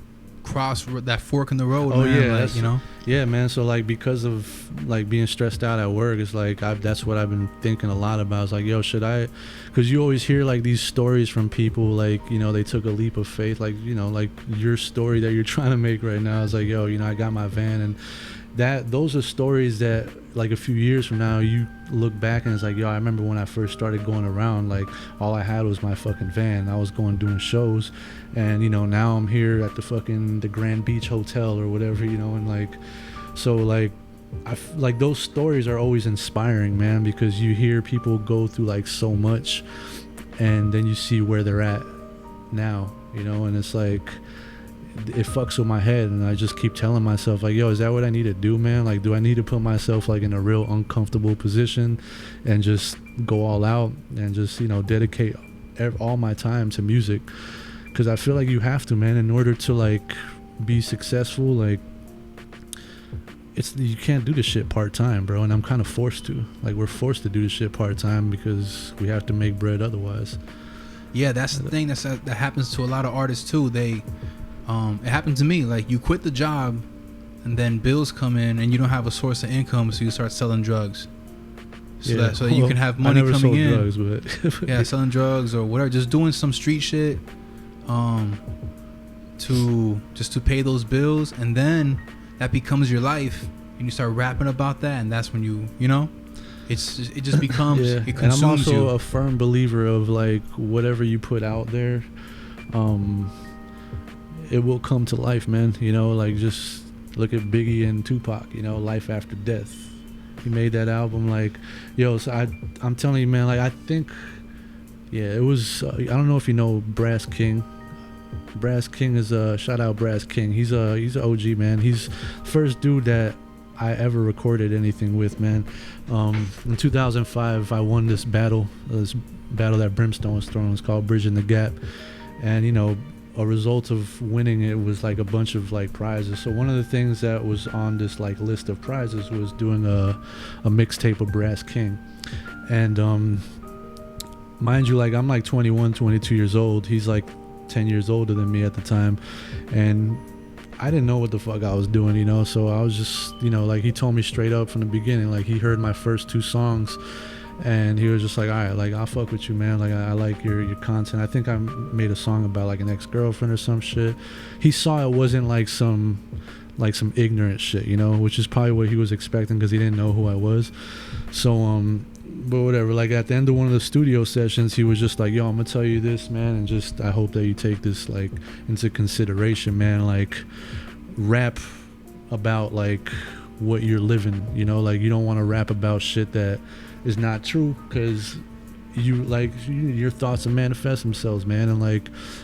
fork in the road. Oh, man. yeah, like, Yeah, man. So like because of like being stressed out at work, it's like that's what I've been thinking a lot about. It's like, should I? Because you always hear like these stories from people like they took a leap of faith, like like your story that you're trying to make right now. It's like I got my van, and those are stories that like a few years from now you look back and it's like I remember when I first started going around, like all I had was my fucking van. I was doing shows, and now I'm here at the Grand Beach Hotel or whatever, and like so like like those stories are always inspiring, man, because you hear people go through like so much and then you see where they're at now, and it's like it fucks with my head, and I just keep telling myself like, is that what I need to do, man? Like, do I need to put myself like in a real uncomfortable position and just go all out and just dedicate all my time to music? Because I feel like you have to, man, in order to like be successful. Like you can't do this shit part-time, bro, and I'm kind of forced to. Like, we're forced to do this shit part-time because we have to make bread otherwise. Yeah, that's the thing that happens to a lot of artists too. It happened to me. Like, you quit the job and then bills come in and you don't have a source of income, so you start selling drugs so that you can have money coming sold in. Drugs, but yeah, selling drugs or whatever, just doing some street shit to pay those bills, and then that becomes your life, and you start rapping about that, and that's when it just becomes yeah. it consumes and I'm also you. a firm believer of like whatever you put out there, it will come to life, man. Like just look at Biggie and Tupac, Life After Death. He made that album like, so I'm telling you, man, like I think, it was, I don't know if you know Brass King. Brass King is shout out Brass King. He's an OG, man. He's first dude that I ever recorded anything with, man. In 2005, I won this battle that Brimstone was throwing. It's called Bridging the Gap, and a result of winning it was like a bunch of like prizes. So one of the things that was on this like list of prizes was doing a mixtape of Brass King, and mind you, like I'm like 21, 22 years old. He's like 10 years older than me at the time, and I didn't know what the fuck I was doing, so I was just, like he told me straight up from the beginning, like he heard my first 2 songs and he was just like, all right, like I'll fuck with you, man, like I like your content. I think I made a song about like an ex-girlfriend or some shit. He saw it wasn't like some ignorant shit, which is probably what he was expecting because he didn't know who I was. So but whatever, like at the end of one of the studio sessions, he was just like, I'm gonna tell you this, man, and just I hope that you take this like into consideration, man. Like rap about like what you're living, like you don't want to rap about shit that is not true, because your thoughts will manifest themselves, man.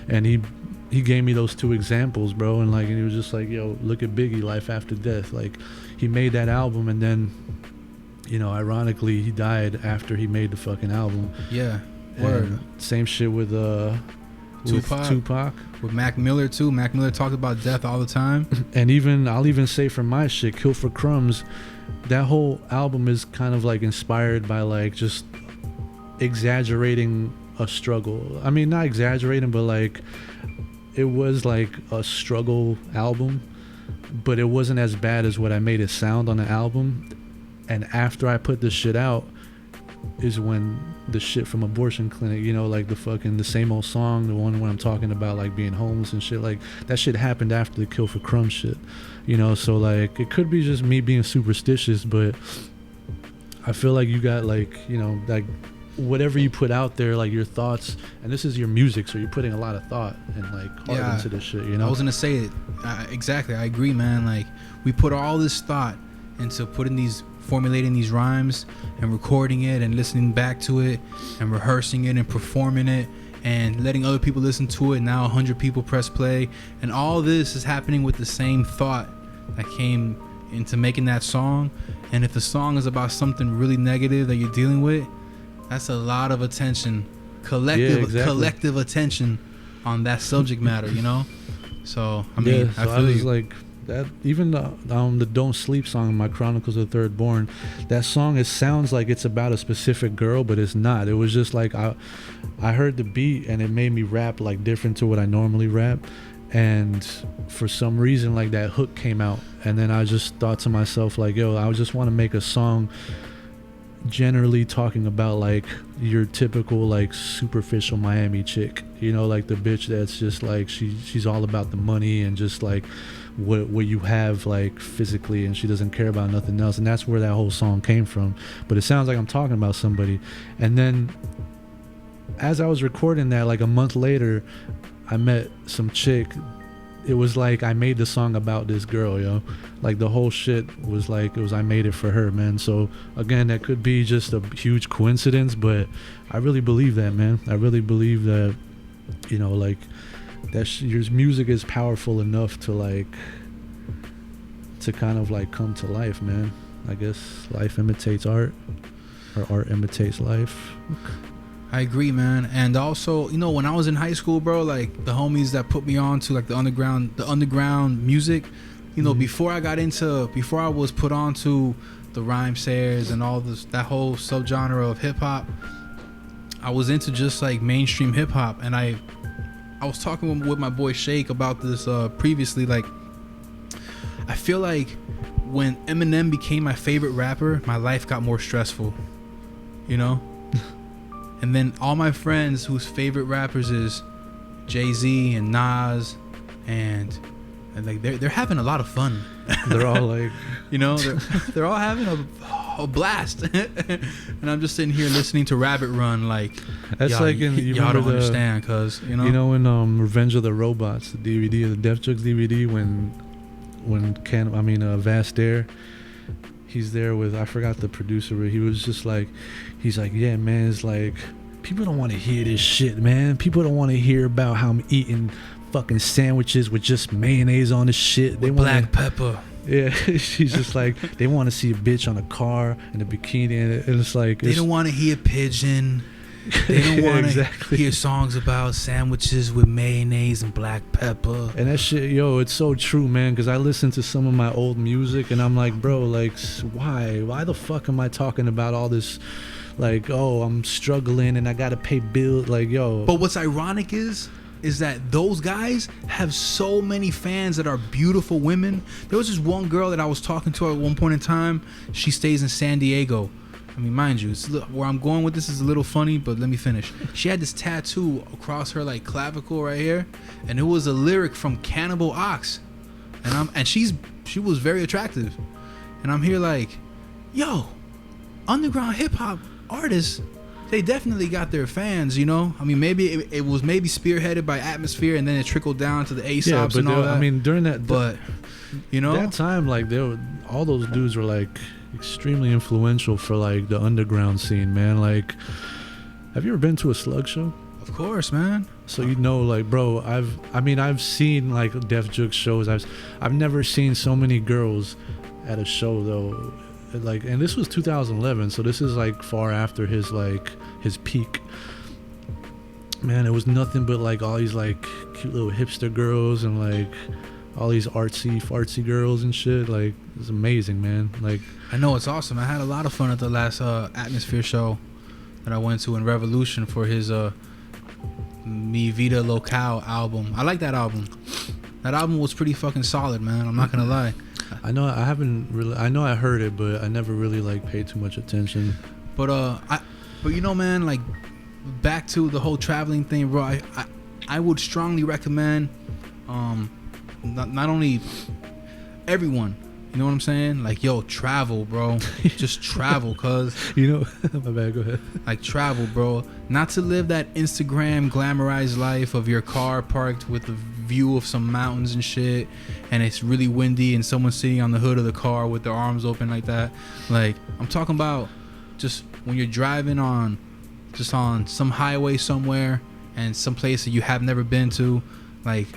And he gave me those 2 examples, bro, and he was just like, look at Biggie, Life After Death. Like he made that album, and then ironically, he died after he made the fucking album. Yeah, word. And same shit with Tupac. With Mac Miller too. Mac Miller talked about death all the time. And I'll even say for my shit, Kill for Crumbs, that whole album is kind of like inspired by like just exaggerating a struggle. I mean, not exaggerating, but like it was like a struggle album, but it wasn't as bad as what I made it sound on the album. And after I put this shit out is when the shit from Abortion Clinic, like the same old song, the one when I'm talking about like being homeless and shit, like that shit happened after the Kill for Crumbs shit, so like it could be just me being superstitious, but I feel like you got like, you know, like whatever you put out there, like your thoughts, and this is your music, so you're putting a lot of thought and like heart into this shit, you know? I was gonna say it. Exactly, I agree, man. Like, we put all this thought into formulating these rhymes and recording it and listening back to it and rehearsing it and performing it and letting other people listen to it. Now 100 people press play, and all this is happening with the same thought that came into making that song. And if the song is about something really negative that you're dealing with, that's a lot of attention, collective attention on that subject matter, you know? So I mean, so I feel was you. like that. Even the Don't Sleep song, My Chronicles of the Third Born, that song, it sounds like it's about a specific girl, but it's not. It was just like I heard the beat and it made me rap like different to what I normally rap, and for some reason like that hook came out, and then I just thought to myself like, yo, I just want to make a song generally talking about like your typical like superficial Miami chick, you know, like the bitch that's just like she's all about the money and just like what you have like physically, and she doesn't care about nothing else. And that's where that whole song came from. But it sounds like I'm talking about somebody. And then as I was recording that, like a month later, I met some chick. It was like I made the song about this girl, yo. Like the whole shit was like, I made it for her, man. So again, that could be just a huge coincidence, but I really believe that, man. I really believe that, you know, like that your music is powerful enough to like to kind of like come to life, man. I guess life imitates art, or art imitates life. I agree, man. And also, you know, when I was in high school, bro, like the homies that put me on to like the underground music, you know, before I was put on to the rhyme sayers and all this, that whole subgenre of hip hop, I was into just like mainstream hip hop. And I was talking with my boy Shake about this previously. Like, I feel like when Eminem became my favorite rapper, my life got more stressful, you know? And then all my friends whose favorite rappers is Jay-Z and Nas, and like they're having a lot of fun. They're all like, you know, they're all having a blast. And I'm just sitting here listening to Rabbit Run, like, that's like in, y'all don't understand, cause you know in Revenge of the Robots, the DVD, the Def Jux DVD, when Vast Air, he's there with, I forgot the producer, but he was just like, he's like, yeah, man, it's like, people don't want to hear this shit, man. People don't want to hear about how I'm eating fucking sandwiches with just mayonnaise on the shit. They want black pepper. Yeah, she's just like, they want to see a bitch on a car in a bikini, and it's like, they don't want to hear pigeon. They don't want to hear songs about sandwiches with mayonnaise and black pepper. And that shit, yo, it's so true, man, because I listen to some of my old music and I'm like, bro, like, why the fuck am I talking about all this, like, oh, I'm struggling and I gotta pay bills, like, yo. But what's ironic is that those guys have so many fans that are beautiful women. There was this one girl that I was talking to at one point in time. She stays in San Diego. I mean, mind you, where I'm going with this is a little funny, but let me finish. She had this tattoo across her like clavicle right here, and it was a lyric from Cannibal Ox, and she was very attractive, and I'm here like, yo, underground hip hop artists, they definitely got their fans, you know. I mean, maybe it was spearheaded by Atmosphere, and then it trickled down to the Aesops and all that. I mean, during that, but you know, that time, like all those dudes were like extremely influential for like the underground scene, man. Like, have you ever been to a Slug show? Of course, man. So you know, like, bro, I've seen like Def Jux shows. I've never seen so many girls at a show though. Like, and this was 2011, so this is like far after his peak. Man, it was nothing but like all these like cute little hipster girls and like all these fartsy girls and shit. Like, it's amazing, man. Like, I know, it's awesome. I had a lot of fun at the last Atmosphere show that I went to in Revolution for his Mi Vida Local album. I like that album. That album was pretty fucking solid, man. I'm not gonna lie. I know I heard it, but I never really like paid too much attention. But you know, man, like, back to the whole traveling thing, bro. I would strongly recommend not only everyone, You know what I'm saying? Like, yo, travel, bro. Just travel, cuz. You know, my bad, go ahead. Like, travel, bro. Not to live that Instagram glamorized life of your car parked with a view of some mountains and shit, and it's really windy and someone's sitting on the hood of the car with their arms open like that. Like, I'm talking about just when you're driving on some highway somewhere and some place that you have never been to, like,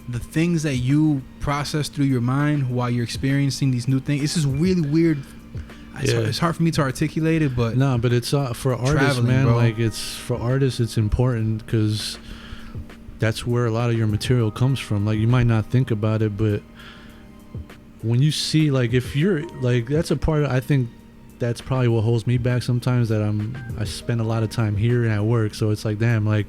the things that you process through your mind while you're experiencing these new things. It's just really weird. It's hard for me to articulate it, but no, but it's for artists, man. Bro. Like, it's for artists, it's important because that's where a lot of your material comes from. Like, you might not think about it, but when you see, like, if you're like, that's a part I think that's probably what holds me back sometimes, that I spend a lot of time here and at work, so it's like, damn, like,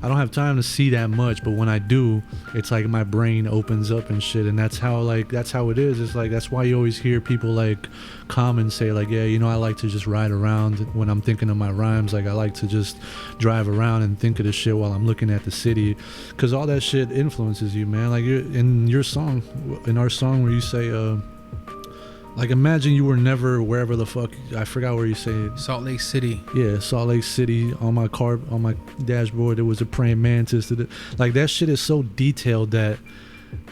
I don't have time to see that much, but when I do, it's like my brain opens up and shit, and that's how it is. It's like, that's why you always hear people like come and say like, yeah, you know, I like to just ride around when I'm thinking of my rhymes. Like, I like to just drive around and think of the shit while I'm looking at the city, because all that shit influences you, man. Like, in our song where you say like, imagine you were never wherever the fuck, I forgot where you say it. Salt Lake City. Yeah, Salt Lake City. On my car, on my dashboard, there was a praying mantis. Like, that shit is so detailed that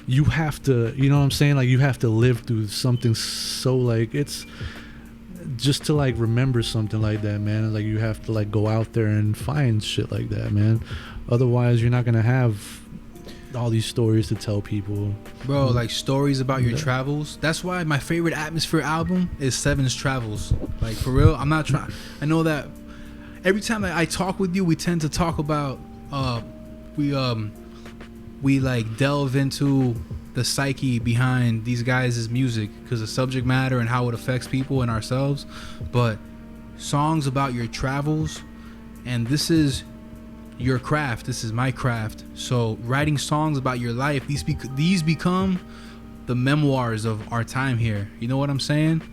you have to, you know what I'm saying? Like, you have to live through something so, like, it's just to, like, remember something like that, man. Like, you have to, like, go out there and find shit like that, man. Otherwise, you're not gonna have all these stories to tell people, bro. Like, stories about your travels. That's why my favorite Atmosphere album is Seven's Travels. Like, for real, I'm not trying. I know that every time I talk with you, we tend to talk about we like delve into the psyche behind these guys' music, because the subject matter and how it affects people and ourselves. But songs about your travels, and this is your craft, this is my craft. So writing songs about your life, these become the memoirs of our time here. You know what I'm saying?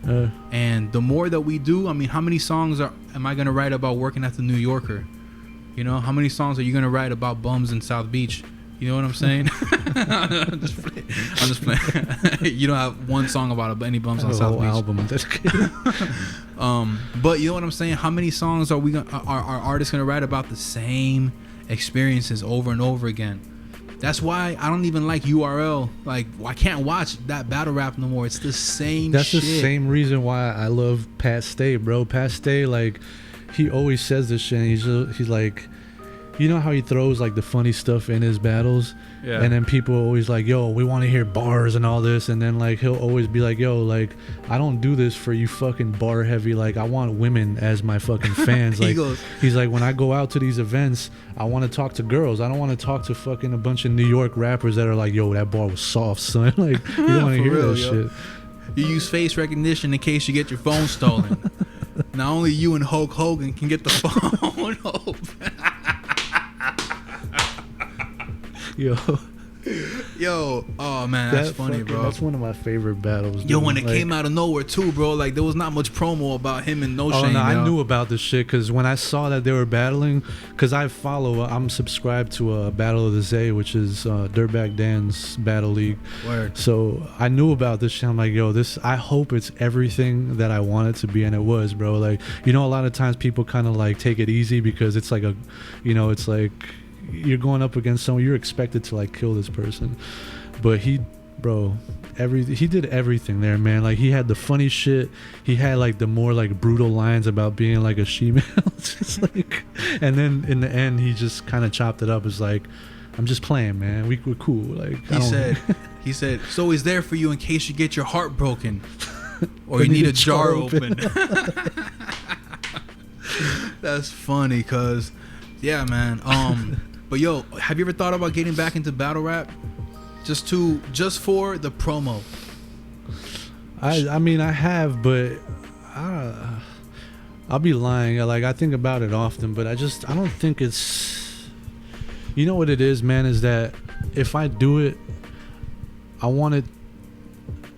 And the more that we do, I mean, how many songs am I gonna write about working at the New Yorker? You know, how many songs are you gonna write about bums in South Beach? You know what I'm saying? I'm just playing. You don't have one song about any bums on South Beach. Album. But you know what I'm saying? How many songs are artists gonna write about the same experiences over and over again? That's why I don't even like URL. Like, I can't watch that battle rap no more. It's the same That's shit. the same reason why I love Pat Stay, bro. Pat Stay, like, he always says this shit, and he's like, you know how he throws like the funny stuff in his battles, yeah. And then people are always like, yo, we want to hear bars and all this, and then like he'll always be like, yo, like, I don't do this for you fucking bar heavy, like, I want women as my fucking fans. Like, he's like, when I go out to these events, I want to talk to girls. I don't want to talk to fucking a bunch of New York rappers that are like, yo, that bar was soft, son. Like, you don't want to hear real, that shit. You use face recognition in case you get your phone stolen. Not only you and Hulk Hogan can get the phone open. Yo, oh man, that's funny, bro. That's one of my favorite battles, dude. Yo, when it came out of nowhere too, bro, like, there was not much promo about him and Noche. Oh no, I knew about this shit because when I saw that they were battling, because I'm subscribed to a Battle of the Zay, which is Dirtbag Dan's battle league. Word. So I knew about this shit. I'm like, yo, this, I hope it's everything that I want it to be, and it was, bro. Like, you know, a lot of times people kind of like take it easy because it's like a, you know, it's like you're going up against someone, you're expected to like kill this person, but he did everything there, man. Like, he had the funny shit, he had like the more like brutal lines about being like a she-male. Just like, and then in the end he just kind of chopped it up as like, I'm just playing, man, we're cool. Like, he said it's always there for you in case you get your heart broken or you need a jar open. That's funny, cuz yeah, man. But yo, have you ever thought about getting back into battle rap? Just for the promo? I mean, I have, but I'll be lying. Like, I think about it often, but I don't think it's, you know what it is, man, is that if I do it, I want it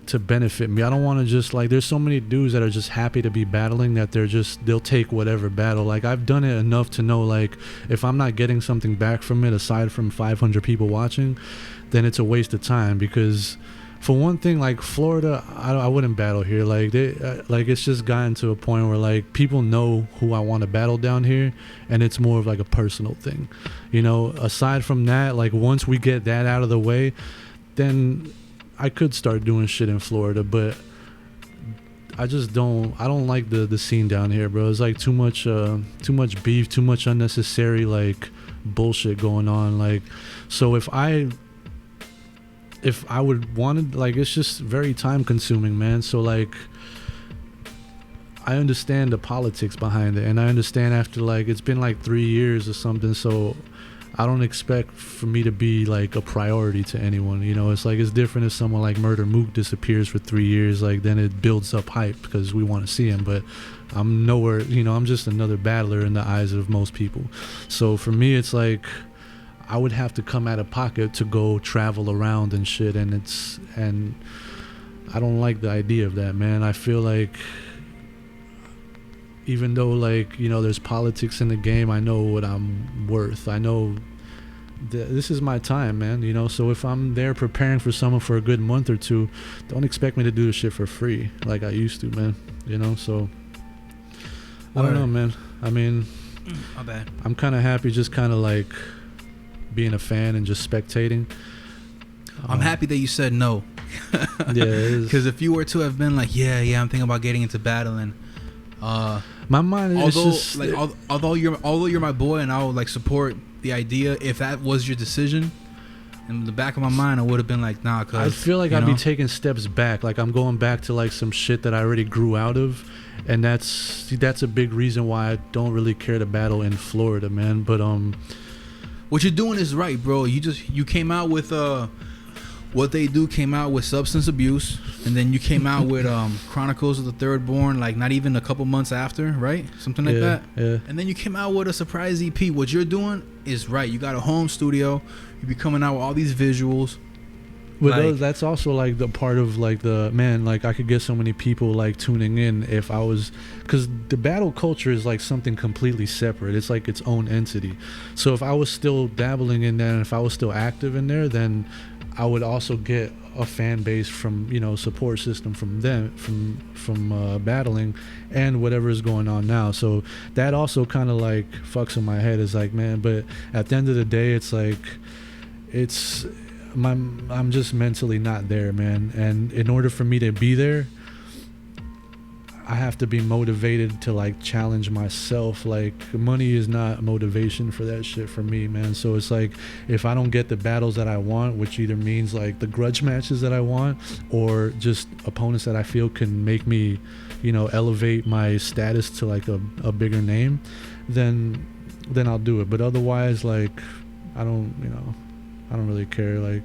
to benefit me. I don't want to just, like, there's so many dudes that are just happy to be battling that they'll take whatever battle. Like, I've done it enough to know, like, if I'm not getting something back from it aside from 500 people watching, then it's a waste of time, because for one thing, like Florida, I wouldn't battle here. Like like it's just gotten to a point where like people know who I want to battle down here, and it's more of like a personal thing, you know. Aside from that, like once we get that out of the way, then I could start doing shit in Florida. But I don't like the scene down here, bro. It's like too much beef, too much unnecessary like bullshit going on. Like, so if I would want to, like, it's just very time consuming, man. So like I understand the politics behind it, and I understand after like it's been like 3 years or something, so I don't expect for me to be like a priority to anyone, you know. It's like it's different if someone like Murder Mook disappears for 3 years, like then it builds up hype because we want to see him. But I'm nowhere, you know, I'm just another battler in the eyes of most people. So for me, it's like I would have to come out of pocket to go travel around and shit, and I don't like the idea of that, man. I feel like even though, like, you know, there's politics in the game, I know what I'm worth. I know this is my time, man, you know. So if I'm there preparing for someone for a good month or two, don't expect me to do the shit for free like I used to, man, you know. So I don't know, man. I mean, my bad. I'm kind of happy just kind of like being a fan and just spectating. I'm happy that you said no. Yeah, because if you were to have been like, yeah, I'm thinking about getting into battling, my mind is just like, although you're my boy and I would like support the idea, if that was your decision, in the back of my mind I would have been like, nah, cause I feel like I'd be taking steps back, like I'm going back to like some shit that I already grew out of, and that's a big reason why I don't really care to battle in Florida, man. But what you're doing is right, bro. You came out with what they do came out with substance abuse, and then you came out with Chronicles of the Third Born, like not even a couple months after, right? Something like that. Yeah. And then you came out with a surprise EP. What you're doing is right. You got a home studio. You be coming out with all these visuals. But like, that's also like the part of like the, man, like I could get so many people like tuning in if I was, because the battle culture is like something completely separate. It's like its own entity. So if I was still dabbling in there and if I was still active in there, then I would also get a fan base from, you know, support system from them, from battling and whatever is going on now. So that also kind of like fucks in my head. Is like, man, but at the end of the day, it's like, I'm just mentally not there, man. And in order for me to be there, I have to be motivated to like challenge myself. Like money is not motivation for that shit for me, man. So it's like if I don't get the battles that I want, which either means like the grudge matches that I want or just opponents that I feel can make me, you know, elevate my status to like a bigger name, then I'll do it. But otherwise, like I don't really care. Like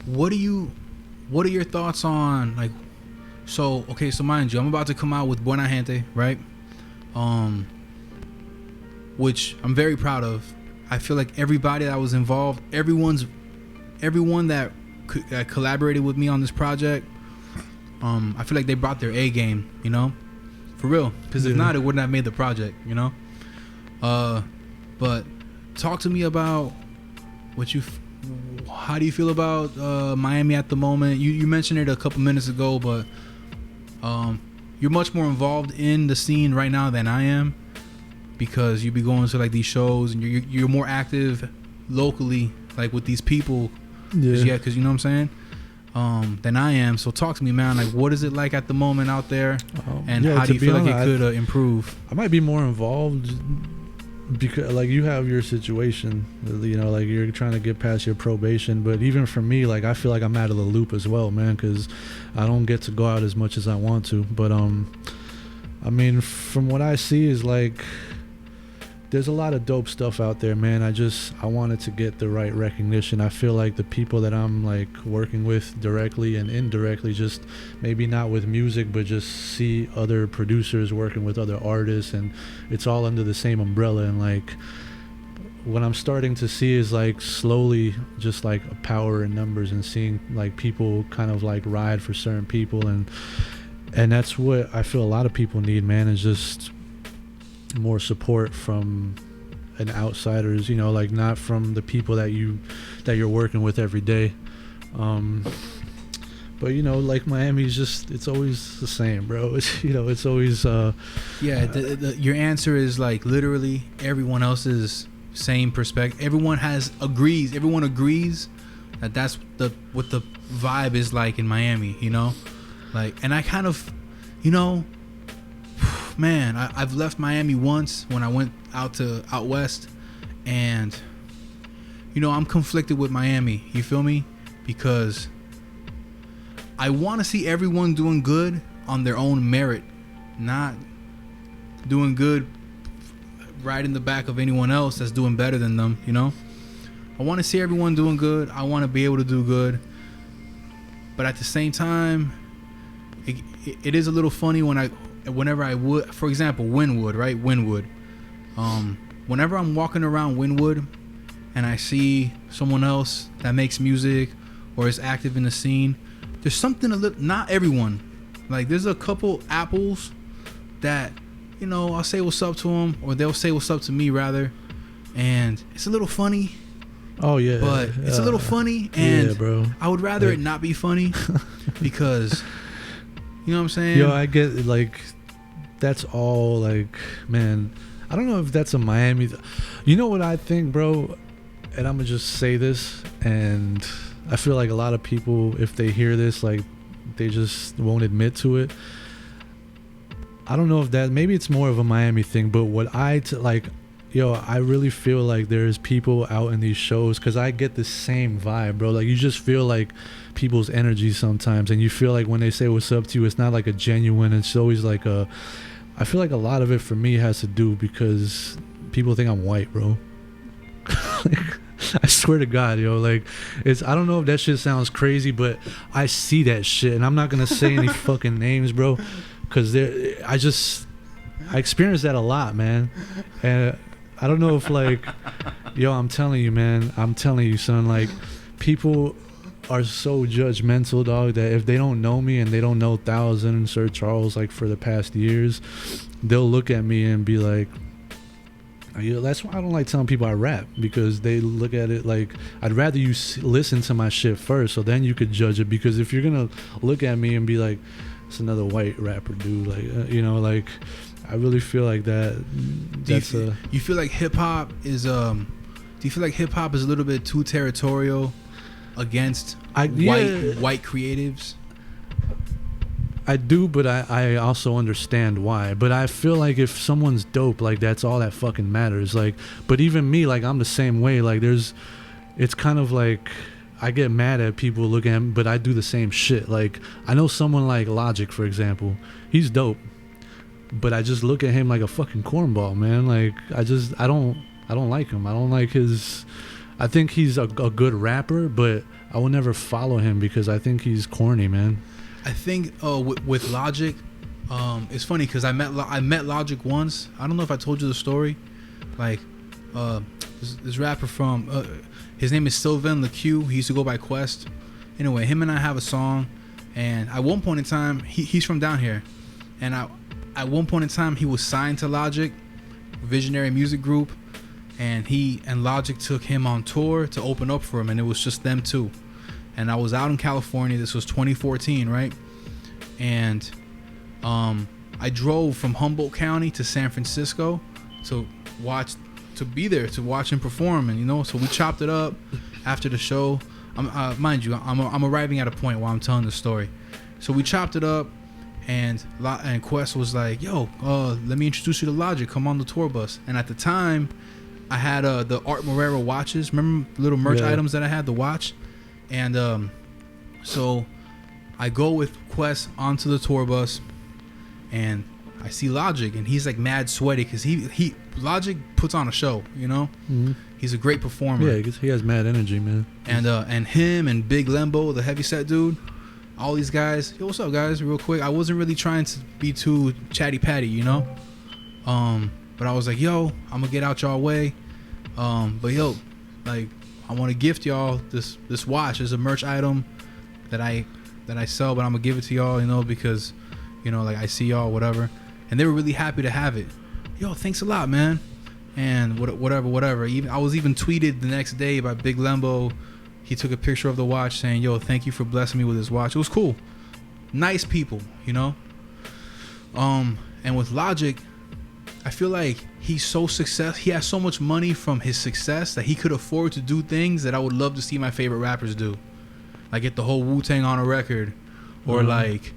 what are your thoughts on like, so okay, so mind you, I'm about to come out with Buena Gente, right? Which I'm very proud of. I feel like everybody that was involved, everyone that collaborated with me on this project, I feel like they brought their A game, you know, for real. Because if not, it wouldn't have made the project, you know. But talk to me about how do you feel about Miami at the moment? You mentioned it a couple minutes ago, but you're much more involved in the scene right now than I am, because you be going to like these shows and you're more active locally, like with these people. Because you know what I'm saying, than I am. So talk to me, man. Like, what is it like at the moment out there, and how do you feel like it could improve? I might be more involved because like you have your situation, you know, like you're trying to get past your probation. But even for me, like I feel like I'm out of the loop as well, man, because I don't get to go out as much as I want to. But I mean, from what I see is like there's a lot of dope stuff out there, man. I wanted to get the right recognition. I feel like the people that I'm like working with directly and indirectly, just maybe not with music, but just see other producers working with other artists, and it's all under the same umbrella. And like what I'm starting to see is like slowly just like a power in numbers, and seeing like people kind of like ride for certain people, and that's what I feel a lot of people need, man, is just more support from an outsiders, you know, like not from the people that you're working with every day, But you know, like Miami's it's always the same, bro. It's, you know, it's always your answer is like literally everyone else's same perspective. Everyone agrees that that's what the vibe is like in Miami, you know? Like, and I kind of, you know, man, I've left Miami once when I went out west, and you know, I'm conflicted with Miami, you feel me? Because I want to see everyone doing good on their own merit, not doing good right in the back of anyone else that's doing better than them, you know? I want to see everyone doing good. I want to be able to do good. But at the same time, it is a little funny whenever I would, for example, Wynwood, right? Wynwood. Whenever I'm walking around Wynwood and I see someone else that makes music or is active in the scene, there's something not everyone. Like, there's a couple apples that, you know, I'll say what's up to them, or they'll say what's up to me rather, and it's a little funny. Oh yeah, but it's a little funny, and yeah, bro. I would rather it not be funny because, you know what I'm saying? Yo, I get, like, that's all, like, man, I don't know if that's a Miami you know what I think, bro? And I'm gonna just say this, and I feel like a lot of people, if they hear this, like, they just won't admit to it. I don't know if maybe it's more of a Miami thing, but what like, yo, I really feel like there's people out in these shows, because I get the same vibe, bro. Like, you just feel like people's energy sometimes, and you feel like when they say what's up to you, it's not like a genuine, it's always like I feel like a lot of it for me has to do because people think I'm white, bro. Like, I swear to God, yo, like, I don't know if that shit sounds crazy, but I see that shit, and I'm not gonna say any fucking names, bro, because I experience that a lot, man. And I don't know if, like, yo, I'm telling you, son, like, people are so judgmental, dog, that if they don't know me and they don't know Thousand and Sir Charles, like, for the past years, they'll look at me and be like, that's why I don't like telling people I rap, because they look at it like, I'd rather you listen to my shit first, so then you could judge it. Because if you're gonna look at me and be like, it's another white rapper, dude, like, you know, like, I really feel like that. You feel like hip hop is do you feel like hip hop is a little bit too territorial against white creatives? I do, but I also understand why. But I feel like if someone's dope, like, that's all that fucking matters. Like, but even me, like, I'm the same way. Like, it's kind of like, I get mad at people looking at me, but I do the same shit. Like, I know someone like Logic, for example. He's dope, but I just look at him like a fucking cornball, man. Like, I don't like him. I don't like his. I think he's a good rapper, but I will never follow him because I think he's corny, man. I think with Logic, it's funny because I met Logic once. I don't know if I told you the story. Like, this rapper from his name is Sylvain LeQ. He used to go by Quest. Anyway, him and I have a song, and at one point in time, he's from down here, and at one point in time he was signed to Logic, Visionary Music Group, and Logic took him on tour to open up for him, and it was just them two. And I was out in California. This was 2014, right? And I drove from Humboldt County to San Francisco to watch him perform. And, you know, so we chopped it up after the show. Mind you, I'm arriving at a point while I'm telling the story. So we chopped it up, and Quest was like, "Yo, let me introduce you to Logic. Come on the tour bus." And at the time, I had the Art Morera watches. Remember the little merch items that I had, the watch? And so I go with Quest onto the tour bus, and I see Logic, and he's like mad sweaty because Logic puts on a show, you know. Mm-hmm. He's a great performer. Yeah, he has mad energy, man. And him and Big Lembo, the heavyset dude, all these guys. Yo, what's up, guys? Real quick, I wasn't really trying to be too chatty patty, you know. But I was like, yo, I'm gonna get out y'all way. But yo, like, I want to gift y'all this watch. It's a merch item that I sell, but I'm gonna give it to y'all, you know, because, you know, like, I see y'all, whatever. And they were really happy to have it. Yo, thanks a lot, man. And whatever. Even I was even tweeted the next day by Big Lembo, he took a picture of the watch saying, yo, thank you for blessing me with this watch. It was cool. Nice people, you know? And with Logic, I feel like he has so much money from his success that he could afford to do things that I would love to see my favorite rappers do. Like get the whole Wu-Tang on a record, or like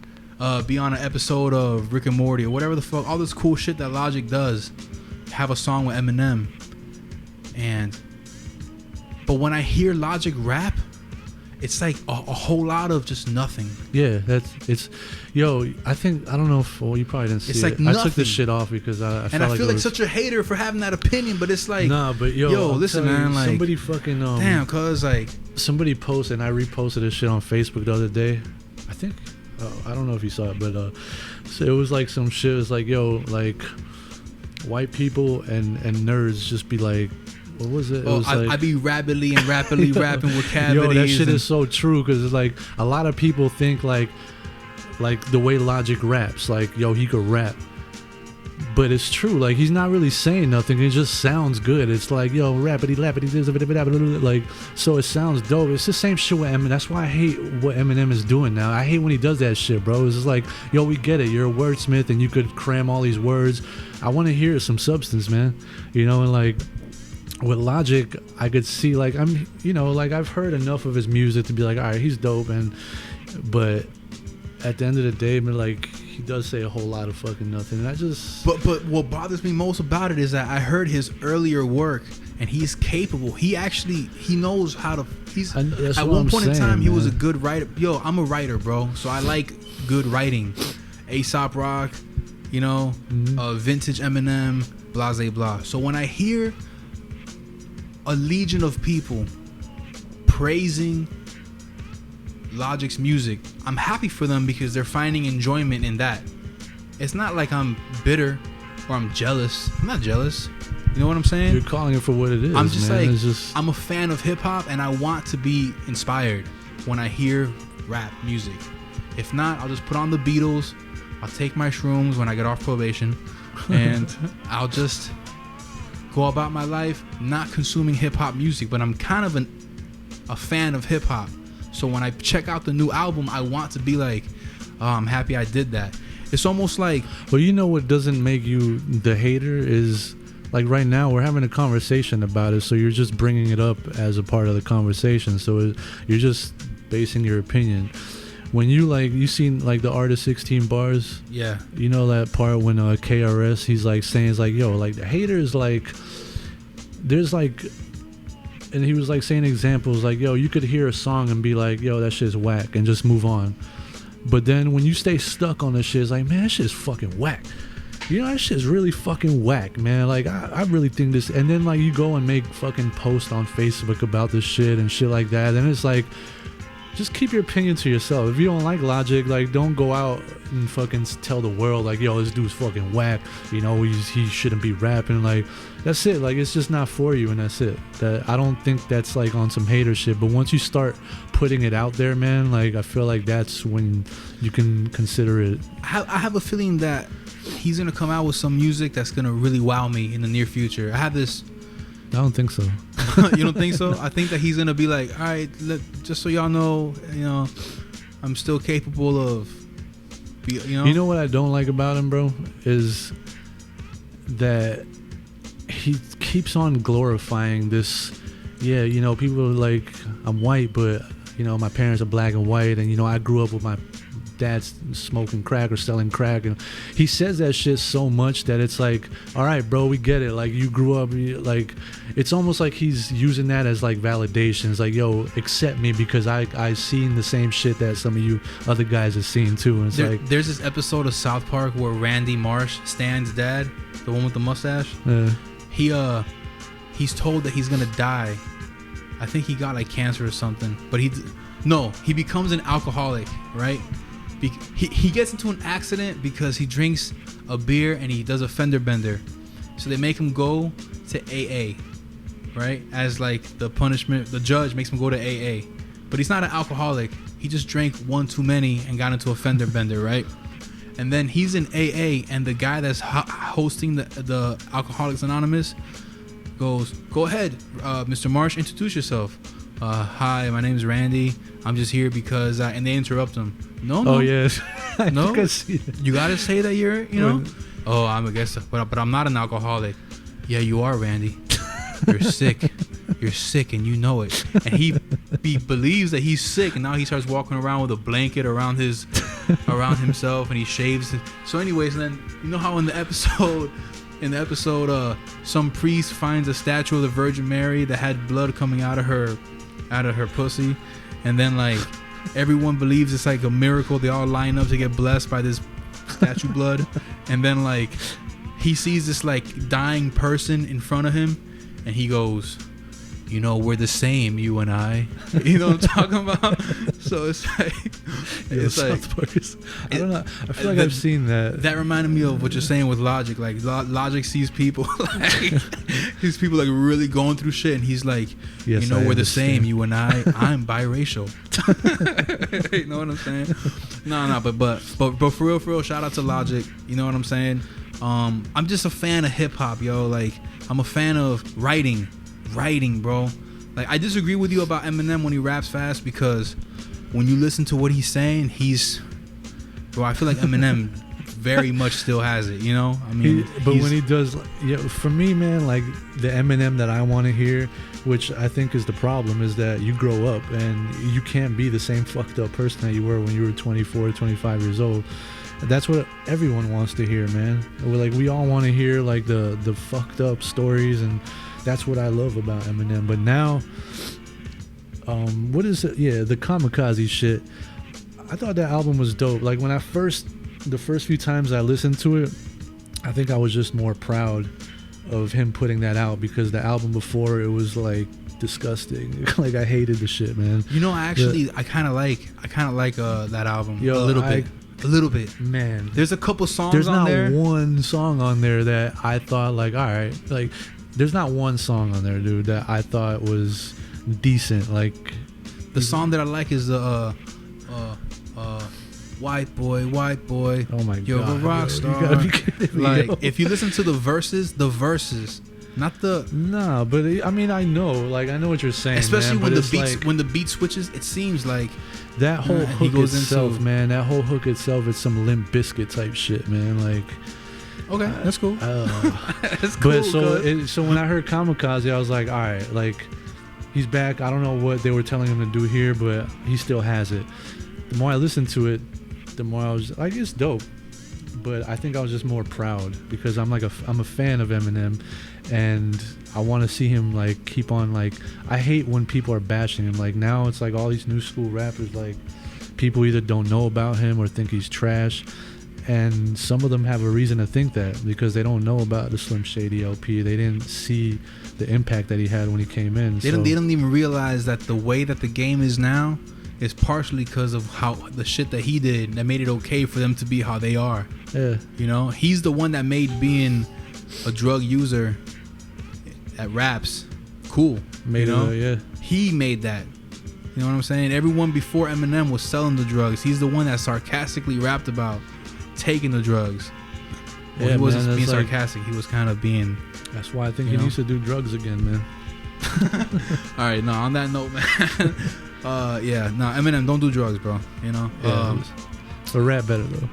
be on an episode of Rick and Morty, or whatever the fuck, all this cool shit that Logic does. Have a song with Eminem. But when I hear Logic rap, it's like a whole lot of just nothing. Yeah, I don't know if, well, you probably didn't see it's like it. Nothing. I took this shit off because I feel like such a hater for having that opinion, but it's like, nah, but listen, man, like, somebody fucking, damn, cuz, like, somebody posted, and I reposted this shit on Facebook the other day. I think, I don't know if you saw it, but, so it was like some shit, it was like, like, white people and nerds just be like, what was it? It was like, I be rapidly rapping with cavities. Yo, that shit is so true, because it's like a lot of people think like the way Logic raps, like, yo, he could rap, but it's true, like, he's not really saying nothing, it just sounds good. It's like, yo, rappity lappity, like, so it sounds dope. It's the same shit with Eminem. That's why I hate what Eminem is doing now. I hate when he does that shit, bro. It's just like, yo, we get it, you're a wordsmith and you could cram all these words. I want to hear some substance, man, you know. And like with Logic, I could see, like, I've heard enough of his music to be like, all right, he's dope, but at the end of the day, man, like, he does say a whole lot of fucking nothing. And I just... But what bothers me most about it is that I heard his earlier work, and he's capable. He knows how to... At one point in time, he was a good writer. Yo, I'm a writer, bro, so I like good writing. Aesop Rock, you know, vintage Eminem, blah, blah, blah. So when I hear a legion of people praising Logic's music, I'm happy for them because they're finding enjoyment in that. It's not like I'm bitter or I'm jealous. I'm not jealous. You know what I'm saying? You're calling it for what it is. I'm just man. like, I'm a fan of hip hop, and I want to be inspired when I hear rap music. If not, I'll just put on the Beatles. I'll take my shrooms when I get off probation, and I'll just go about my life not consuming hip hop music. But I'm kind of a fan of hip hop. So when I check out the new album, I want to be like, oh, I'm happy I did that. It's almost like... Well, you know what doesn't make you the hater is, like, right now we're having a conversation about it, so you're just bringing it up as a part of the conversation. So you're just basing your opinion. When you seen, like, the Art of 16 Bars? Yeah. You know that part when KRS, he's, like, saying, it's like, yo, like, the haters, like, there's, like... And he was like saying examples like, yo, you could hear a song and be like, yo, that shit's whack, and just move on. But then when you stay stuck on this shit, it's like, man, that shit's fucking whack. You know, that shit's really fucking whack, man. Like, I really think this. And then, like, you go and make fucking posts on Facebook about this shit and shit like that. And it's like, just keep your opinion to yourself. If you don't like Logic, like, don't go out and fucking tell the world, like, yo, this dude's fucking whack. You know, he shouldn't be rapping. Like, that's it. Like, it's just not for you, and that's it. I don't think that's, like, on some hater shit. But once you start putting it out there, man, like, I feel like that's when you can consider it. I have a feeling that he's going to come out with some music that's going to really wow me in the near future. I have this... I don't think so. You don't think so? I think that he's going to be like, all right, just so y'all know, you know, I'm still capable of, you know. You know what I don't like about him, bro? Is that he keeps on glorifying this. Yeah, you know, people are like, I'm white, but, you know, my parents are black and white, and, you know, I grew up with my dad's smoking crack or selling crack, and he says that shit so much that it's like, all right, bro, we get it. Like, you grew up, like, it's almost like he's using that as like validation. It's like, yo, accept me because I seen the same shit that some of you other guys have seen too. And it's there's this episode of South Park where Randy Marsh, Stan's dad, the one with the mustache, he's told that he's gonna die. I think he got like cancer or something, but he becomes an alcoholic, right? He gets into an accident because he drinks a beer and he does a fender bender. So they make him go to AA, right? As like the punishment, the judge makes him go to AA. But he's not an alcoholic. He just drank one too many and got into a fender bender, right? And then he's in AA, and the guy that's hosting the Alcoholics Anonymous goes, go ahead, Mr. Marsh, introduce yourself. hi, my name's Randy. I'm just here because and they interrupt him. No. Oh yes. No. I see that. You gotta say that you're, you know. Oh, I'm a guest, but I'm not an alcoholic. Yeah, you are, Randy. You're sick. You're sick, and you know it. And he believes that he's sick, and now he starts walking around with a blanket around himself, and he shaves. So, anyways, then you know how in the episode, some priest finds a statue of the Virgin Mary that had blood coming out of her pussy, and then like everyone believes it's like a miracle. They all line up to get blessed by this statue blood, and then like he sees this like dying person in front of him, and he goes, you know, we're the same, you and I. You know what I'm talking about? So it's like, I don't know. I feel like I've seen that. That reminded me of what you're saying with Logic. Like Logic sees people, like these people like really going through shit, and he's like, yes, you know, we're the same, understand. you and I. I'm biracial. You know what I'm saying? No, but for real, shout out to Logic. You know what I'm saying? I'm just a fan of hip hop, yo. Like I'm a fan of writing, bro. Like I disagree with you about Eminem when he raps fast, because when you listen to what he's saying, I feel like Eminem very much still has it, you know? I mean, but when he does, yeah, for me, man, like the Eminem that I want to hear, which I think is the problem, is that you grow up and you can't be the same fucked up person that you were when you were 24, 25 years old. That's what everyone wants to hear, man. We all want to hear like the fucked up stories, and that's what I love about Eminem. But now, what is it? Yeah, the Kamikaze shit. I thought that album was dope. Like when the first few times I listened to it, I think I was just more proud of him putting that out, because the album before it was like disgusting. Like I hated the shit, man. You know, I kind of like that album a little bit. Man, there's a couple songs there's on there. There's not one song on there that I thought like, all right, like there's not one song on there, dude, that I thought was decent. Like the song that I like is the white boy. Oh my you're god, a rock star. You gotta be kidding me, like yo. if you listen to the verses, not the. No, but I mean, I know what you're saying, especially man, when the beat switches, it seems like that whole hook goes itself, into, man. That whole hook itself is some Limp Bizkit type shit, man. Like, okay, that's cool. That's cool. But so when I heard Kamikaze, I was like, all right, like he's back. I don't know what they were telling him to do here, but he still has it. The more I listened to it, the more I was like, it's dope. But I think I was just more proud because I'm a fan of Eminem, and I want to see him like keep on. Like I hate when people are bashing him. Like now it's like all these new school rappers, like people either don't know about him or think he's trash, and some of them have a reason to think that because they don't know about the Slim Shady LP. They didn't see the impact that he had when he came in. They don't even realize that the way that the game is now is partially because of how the shit that he did that made it okay for them to be how they are. Yeah. You know, he's the one that made being a drug user at raps cool. Yeah. He made that. You know what I'm saying? Everyone before Eminem was selling the drugs. He's the one that sarcastically rapped about taking the drugs. Well, he wasn't being sarcastic. He was kind of being. That's why I think he needs to do drugs again, man. All right. No, on that note, man. Eminem, don't do drugs, bro. You know. Yeah, but rap better though.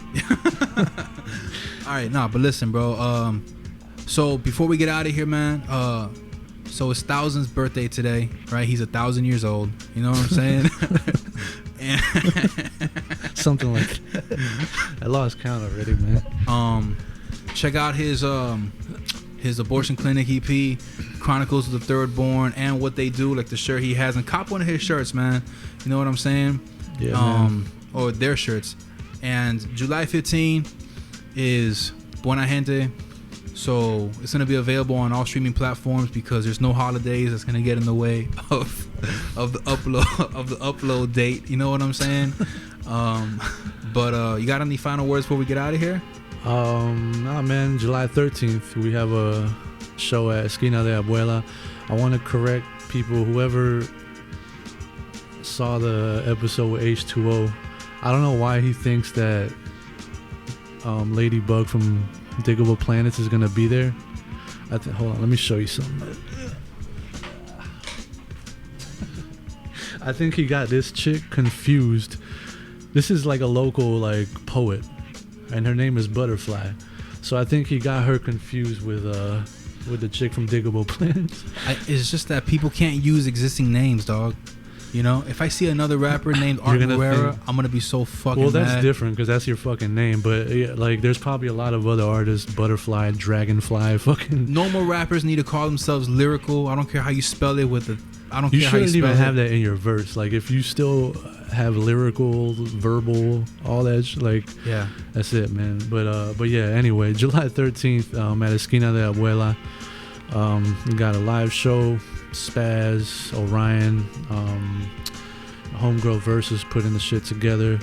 All right, but listen, bro. So before we get out of here, man. So it's Thousand's birthday today, right? He's 1,000 years old. You know what I'm saying? Something like that. I lost count already, man. Check out his abortion clinic EP, Chronicles of the Third Born, and what they do, like the shirt he has, and cop one of his shirts, man. You know what I'm saying? Yeah, man. Or their shirts. And July 15 is Buena Gente. So it's gonna be available on all streaming platforms because there's no holidays that's gonna get in the way of the upload date. You know what I'm saying? But you got any final words before we get out of here? Nah, man. July 13th, we have a show at Esquina de Abuela. I want to correct people. Whoever saw the episode with H2O, I don't know why he thinks that Ladybug from Diggable Planets is gonna be there. Hold on, let me show you something. I think he got this chick confused. This is like a local like poet, and her name is Butterfly. So I think he got her confused with the chick from Diggable Plants. It's just that people can't use existing names, dog. You know, if I see another rapper named Art Morera, I'm gonna be so fucking Well, that's mad. different because that's your fucking name. But yeah, like, there's probably a lot of other artists, Butterfly, Dragonfly, fucking. Normal rappers need to call themselves lyrical. I don't care how you spell it with the. I don't You care how you shouldn't spell even it. have that in your verse. Like, if you still have lyrical, verbal, all that, like, Yeah. that's it, man. But yeah. Anyway, July 13th, at Esquina de Abuela, we got a live show. Spaz, Orion, Homegirl Versus putting the shit together.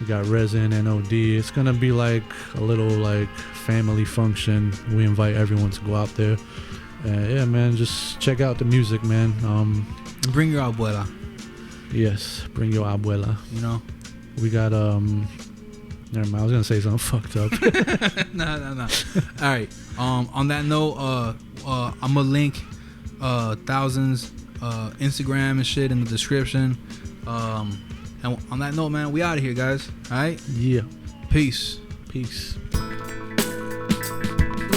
We got Resin, NOD. It's gonna be like a little like family function. We invite everyone to go out there. Yeah, man, just check out the music, man. Bring your abuela. Yes, bring your abuela. You know. We got never mind. I was gonna say something fucked up. No. All right. On that note, I'm gonna link Thousands Instagram and shit in the description. And on that note, man, we out of here, guys. All right. Yeah. Peace. Peace.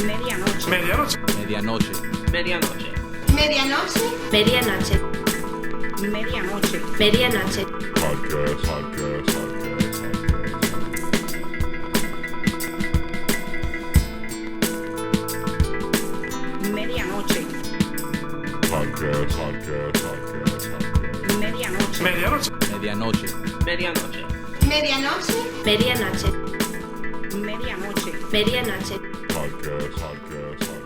Medianoche. Medianoche. Medianoche. Medianoche. Medianoche. Medianoche. Medianoche. Medianoche. Podcast. Medianoche. Podcast. Medianoche. Medianoche. Medianoche. Medianoche. Medianoche. Medianoche. Medianoche. Medianoche. Podcast.